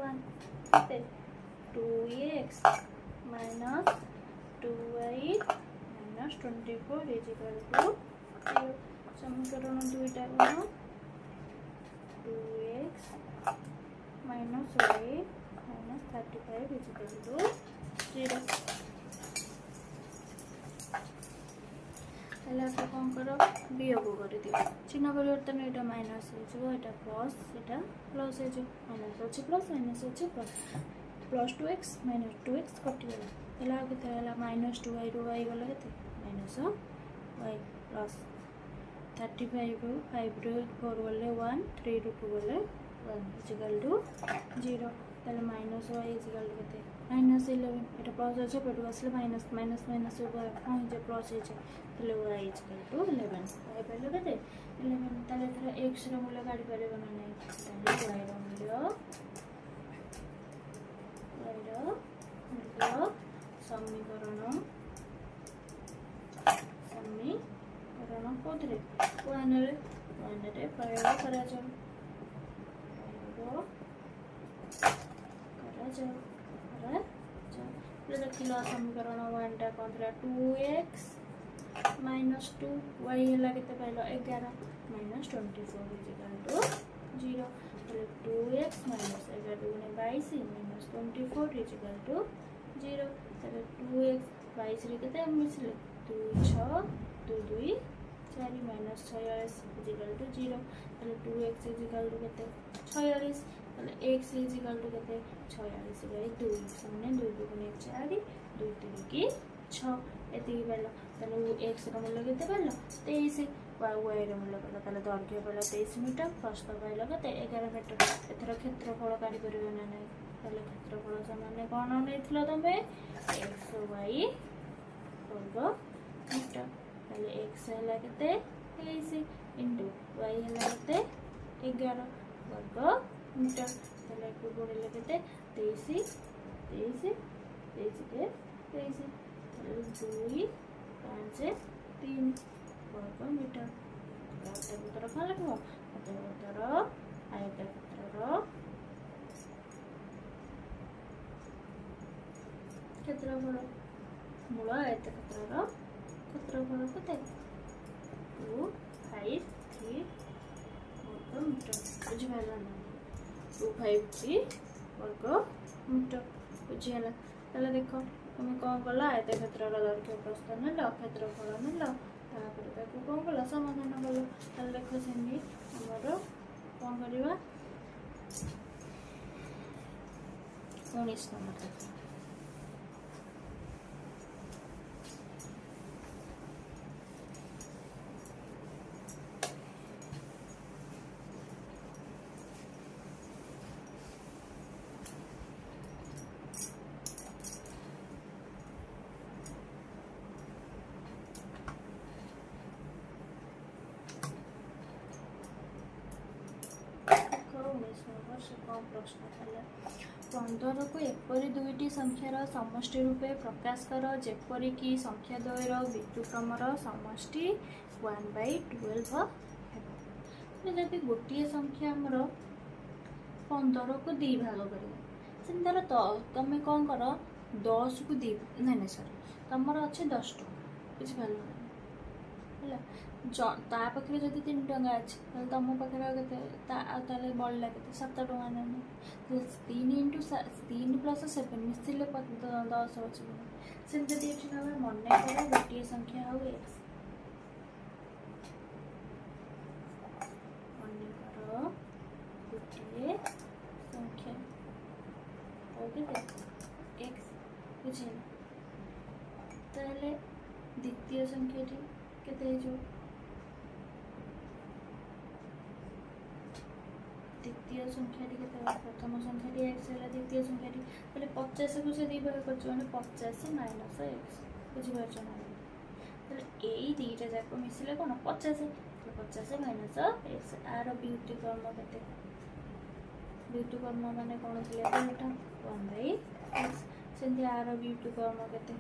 1 2x - 2y - 24 इजिकल टू 0 समीकरण 2 टा कौन 2x - y - 35 इजिकल टू 0 ताले आप कौन करो वियोग कर दियो चिन्ह परिवर्तन एटा माइनस हो एटा प्लस हो जो माइनस अछि प्लस माइनस अछि प्लस 2x - 2x कटि गला ताले आ केते हला -2y रो y गला केते -y प्लस 35 रो 5 रो 4 गले 1 3 रो 2 गले 1 इक्वल टू 0 ताले -y इक्वल टू केते -11 एटा प्लस अछि पटु असले माइनस माइनस माइनस कोन जे प्लस अछि ताले y इक्वल टू 11 y पहले केते 11 ताले थरा x रो मूल्य काढी परबो ना नै ताले y रो मूल्य समीकरण कोथरे 1 रे प्रयोग करा जाओ देखिल समीकरण 1 टा कौन 2x - 2y है केते पाइलो 11 - 24 इक्वल टू 0 ताले 2x - 11 गुणे 22 - 24 इक्वल टू 0 ताले 2x 22 रे केते मिसले 2 6 2 2 4 - 46 इक्वल टू 0 ताले 2x इक्वल टू केते 46 ताले x इक्वल टू केते 46 बाय 2 समान 2 गुणे 4 2 3 की 6 एति पाइलो ताले x रो मूल्य केते पाइलो 23 y रो मूल्य पाइलो ताले दैर्घ्य पाइलो 23 मीटर प्रस्थ पाइलो केते 11 मीटर एथरा क्षेत्रफल काढी परिबो ना नै ताले क्षेत्रफल समान कोन नैथिलो तमे x y वर्ग मीटर ताले x हला केते 23 इनटू y हला केते 11 वर्ग मीटर ताले को गुणिले केते 23 23 23 के 23 ताले 2 5 3 वर्ग मीटर ताले उत्तर कोन लिखबो उत्तर आयतक्षेत्रर क्षेत्रफल मूल आयतक्षेत्रर क्षेत्रफल केते 2 5 3 वर्ग मीटर बुझिबाला ना 253 वर्ग मीटर बुझियाला ताले देखो तुम कौन कला आयतक्षेत्रर दैर्घ्य प्रस्थ नेलो क्षेत्रफल नेलो तापर ताको कौन कला समाधान कलो ताले देखो सेमी हमरो कौन करिवा 19 नंबर प्रश्न 15 को एपरी दुईटी संख्यार समष्टि रूपे प्रकाश कर जेपरी कि संख्या द्वयर विद्युक्रमर समष्टि 1/12 जदि गोटे संख्या आमर 15 को 2 भाग कर तार तुम कौन कर 10 को 2 ना सॉरी तुम अच्छे 10 टଙ୍କା बुझिपार ता पाखे जब 3 टଙ୍କା अच्छे तुम पाखे के बढ़ला के 7 टଙ୍କା ना 3 × 3 + 7 मिसिले 10 अच्छे सेमती मन कर गोटे संख्या हूँ x मन कर गोटे संख्या ताहले द्वितीय संख्याटी केते हो द्वितीय संख्याटी केते प्रथम संख्याटी x है द्वितीय संख्याटी ताहले 50 को से दी भाग करछ माने 50 माइनस x बुझि पारछ ना ताहले एई दीटा जाको मिसिले कोन 50 50 माइनस x आर व्युत्क्रम केते व्युत्क्रम माने कोन थिले डेल्टा 1/x सेंती आर व्युत्क्रम केते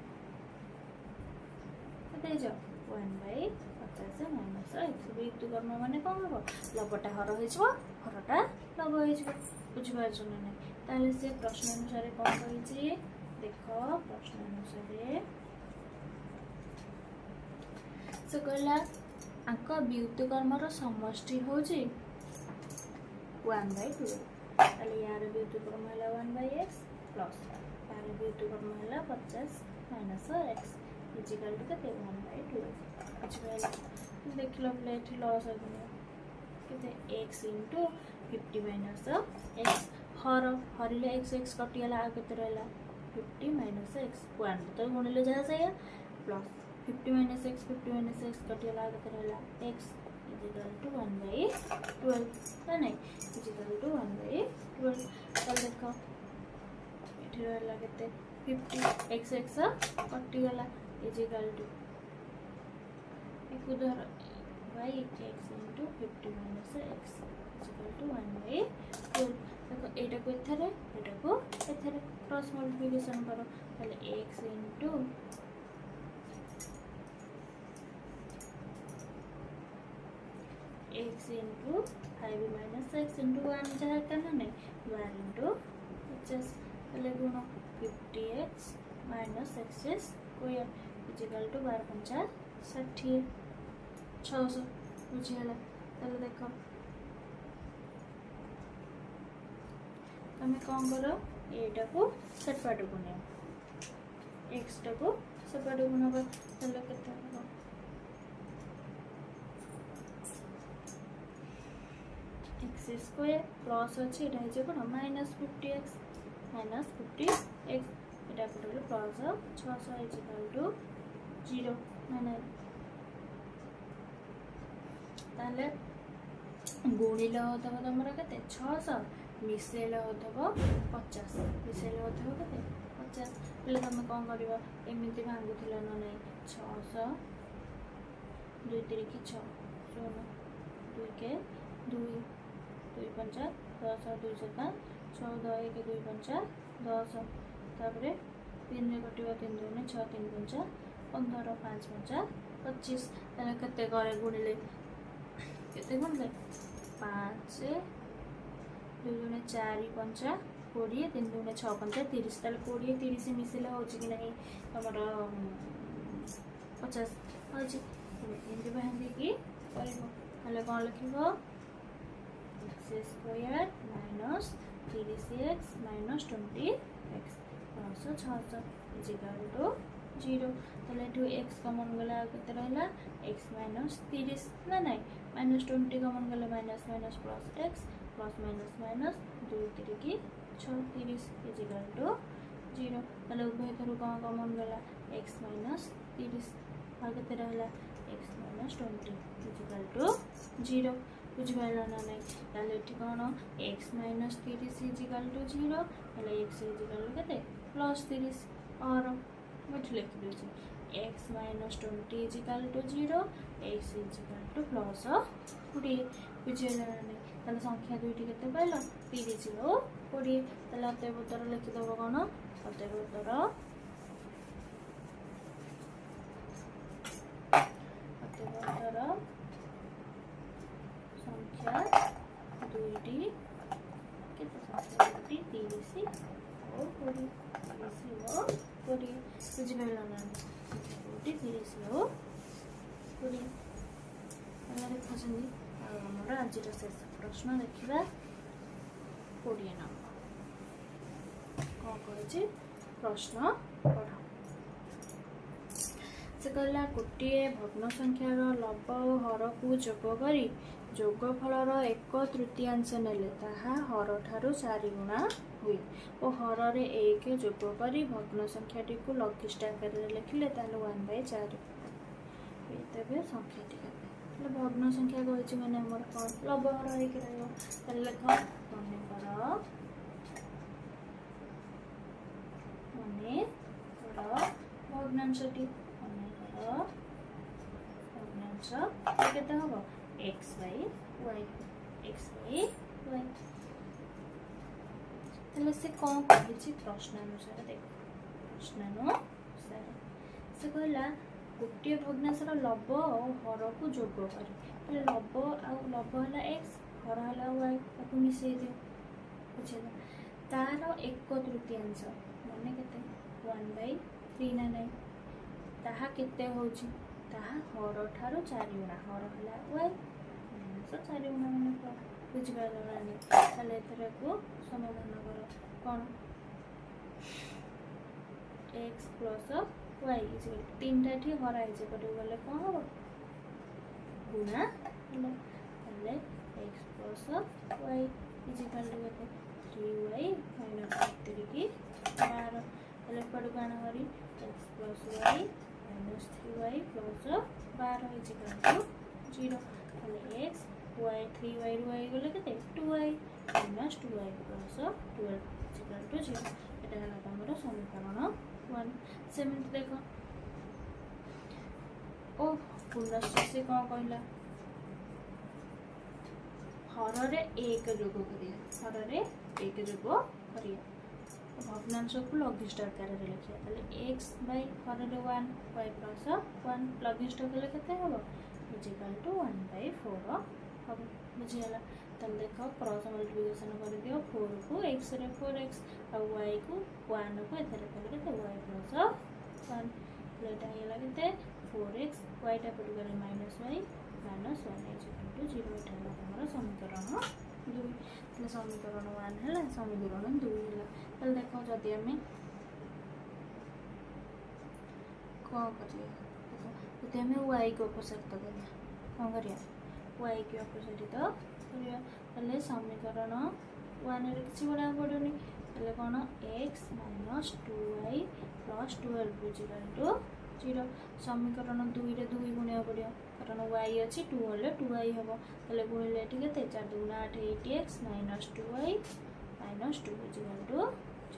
केते जो 1/50 माइनस x व्युत्क्रम माने कोन हो लबटा हर होइछो हरटा लब होइछो बुझि पारछ ना नै ताले से प्रश्न अनुसार कोन कहिछि देखो प्रश्न अनुसार से कहला आंक व्युत्क्रमर समष्टि होछि 1/2 ताले यार व्युत्क्रम हला 1/x प्लस यार व्युत्क्रम हला 50 माइनस x इक्वल टू केते 1/2 बुझिपाइला देखलो प्लेट लॉस हो गयो केते x * 50 माइनस x हर हरिले x कटियाला आ केते रहला 50 माइनस x 1 तो गुणिले जा से प्लस 50 माइनस x कटियाला आ केते रहला x इक्वल टू 1/12 है नहीं इक्वल टू 1/12 तो देखो एठी रहला केते 50 x कटियाला इक्वल टू एक उधर y x * 50 minus x equal to 1/12 देखो एटा को एथरे क्रॉस मल्टीप्लिकेशन करो ताले x * x into 5 minus x into 1 जहाँ करना नहीं 1 into 50 पहले गुणो 50x minus x square equal to 12 पंचा 60 600 बुझिगला ताले देखो तमे कौन करो एटा को सेपरेट गुणियो x टा को सेपरेट गुणो ताले केते हो x स्क्वायर प्लस अच्छे एटा हे कोन minus 50x Etah Patle plus 600 equal to 0 माने ताले गुणिले होतबो तमरा केते 600 मिसेले होतबो 50 मिसेले होतबो केते 50 पहले तमे कोन करबो एमिति भांगुथिला न नै 600 2 3 की 6 सुनो 2 के 2 2 पंचा 10 2 7 14 1 2 पंचा 10 तापरे 3 रे कटिवा 3 2 ने 6 3 पंचा 15 5 पंचा 25 ताले केते करे गुणिले केते गुणले 5 2 2 ने 4 पंचा 20 3 2 ने 6 पंचा 30 ताले 20 30 मिसिले होची कि नहीं हमरो 50 होची इनके बहन की करबो ताले कोन लिखिबो x square minus 30x minus 20x plus 600 is equal to 0 ताले 2x कॉमन गला केते रहला x minus 30 ना नहीं minus 20 कॉमन गला minus minus plus x plus minus minus 2 3 की 6 30 is equal to 0 ताले उभय थरु कॉमन गला x minus 30 आ केते रहला x minus 20 is equal to 0 बुझिपाइला ना नहीं ताले एठी कोन x minus 30 is equal to 0 ताले x is equal to केते plus 30 और मत लिख दीजिए x minus 20 is equal to 0 x is equal to plus 20 बुझिपाइला ना नहीं ताले संख्या दुईटी केते पाइलो 30 रो 20 ताले अतएव उत्तर लिखि दबो कोन अतएव उत्तर संख्या दुईटी केते संख्या दुईटी 30 और 20 30 और 20 बुझिपाइला ना दुईटी 30 और 20 ताले देखछनी हमर आज शेष प्रश्न देखिबा 20 नंबर कौन कहे प्रश्न पढ़ से कहला गोटे भग्न संख्यार लब और हर को जोग करी जोगफल एक तृतीयांश नेले ताहा हर ठारू 4 गुणा हुए और हर रे 1 जोग करी भग्न संख्याटी को लघिष्ठ आकार लिखिले ताले 1/4 तेबे संख्याटी केते भग्न संख्या कहछि माने हमर कोन लबहर होइक रहयो ताले लेख मने कर भग्नांशटी मने कर भग्नांश केते हबो x by y x by y तले से कौन कहिछि प्रश्नानुसार देख प्रश्नानुसार से कहला गोटे भग्नांशर लब और हर को जोग करी तले लब आ लब हला x हर हला y ताको मिसै दियो बुझिला तार एक तृतीयांश माने केते 1/3 ना नहीं ताहा केते होछि ताहा हर ठारू 4 गुणा हर हला y माइनस 4 गुणा माने बुझिबालानी ताले एथरे को समाधान करो कोन x plus y is equal to 3 टा ठी हरा हिजे पटे गले कोन हो गुणा हला ताले x plus y is equal to 3y minus 3 की 12 ताले पड़ गाना हरी x plus y minus 3y plus 12 is equal to 0 ताले x y 3y ru y गले केते 2y minus 2y plus 12 is equal to 0 एटा हला हमर समीकरण 1 सेमंत देखो ओ पुनश्च से कोन कहला हर रे 1 जोग करिया हर रे 1 जोग करिया भग्नांश को लघिष्ठ आकार रे लिखिया ताले x by हर रे 1 y plus 1 लघिष्ठ कले केते हबो is equal to 1/4 हबो बुझियाला तब देखो क्रॉस मल्टीप्लिकेशन कर दियो 4 को x रे 4x और y को 1 को एथरे कले केते y plus 1 लेटा हेला केते 4x y टा पड़ गले minus y minus 1 is equal to 0 एटा हला हमर समीकरण 2 तले समीकरण 1 हला समीकरण 2 हला तले देखो जदि हमें को करिया जदि हमें y को अपोजिट करिया कोन करिया y की अपोजिट तो करिया तले समीकरण 1 रे किछि बडा पडोनी तले कोन x minus 2y plus 12 is equal to 0 समीकरण 2 रे 2 गुणिया पडियो कारण y अछि 2 होले 2y हबो तले गुणिले एठी केते 4 2 8 8x minus 2y minus 2 is equal to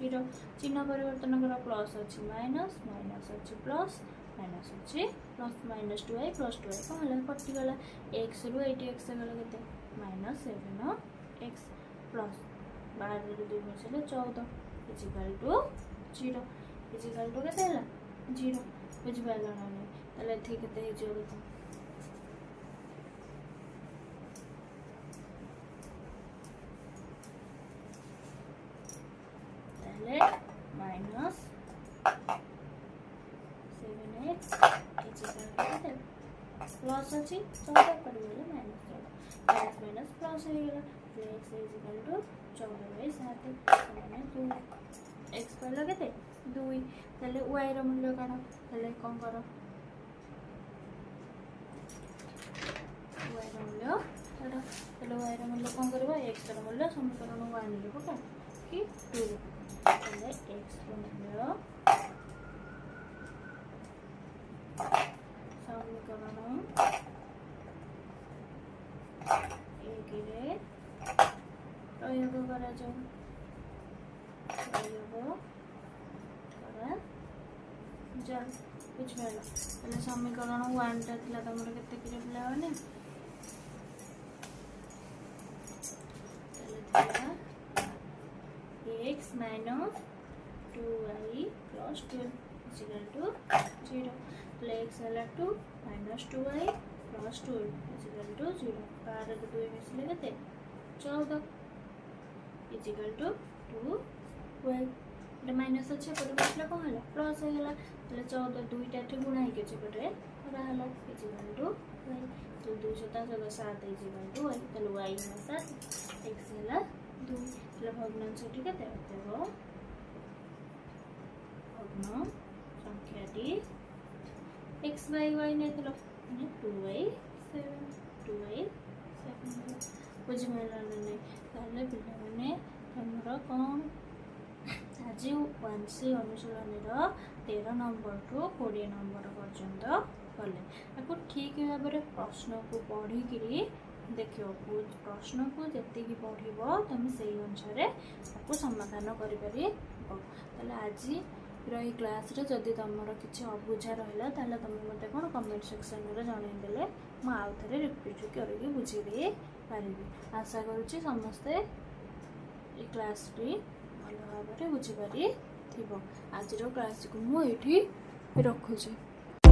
0 चिन्ह परिवर्तन करा प्लस अछि माइनस माइनस अछि प्लस माइनस अछि plus minus 2y plus 2y कहले कटि गला x रु 8x गला केते minus 7x plus 12 रे 2 मिसले 14 is equal to 0 is equal to केते हला 0 बुझबाला नै तले ठीक केते हे जो देखो तले minus 7x is equal to केते प्लस अछि 14 पड़ गेले माइनस 14 माइनस प्लस हो गेला x is equal to 14/7 माने 2 x पहला केते 2 तले y रो मूल्य काढ तले कोन करो y रो मूल्य काढ तले y रो मूल्य कोन करबा x रो मूल्य समीकरण 1 रे पका कि 2 रे तले x रो मूल्य समीकरण 1 रे प्रयोग करा जाऊ प्रयोग करा जा बुझबाला तले समीकरण 1 टा थिला तमर केते कि पिला माने तले थिला x minus 2y plus 12 is equal to 0 तले x हला 2 minus 2y plus 12 is equal to 0 बाहर के 2 मिसले केते 14 is equal to 2y Etah minus अछि पटे बसला कोन हला प्लस हो गेला तले 14 दुईटा ठी गुणा हे के पटे हरा हला is equal to y तो 2 7 7 is equal to y तले y हला 7 x हला 2 तले भग्नांश ठीक है देखो भग्न संख्याटी x by y ने तले 2y 7 2y 7 बुझिपारा ना नहीं ताले पिलाने तुमर कौन आज 1C अनुशीलनी 13 नंबर टू 20 नंबर पर्यंत कले आपको ठीक भाव में प्रश्न को पढ़ी देख प्रश्न को जी पढ़ तुम से अनुसार आपको समाधान कर आज रही क्लास रे जदि तुम किसी अबुझा रहा ताले तुम मत कौन कमेंट सेक्शन में जनईदे मुझे आउ थे रिपीट करके बुझे पारि आशा करुच्ची समस्ते ये क्लास टी भल भाव में बुझीपारि आज क्लास को मुझे रखुची।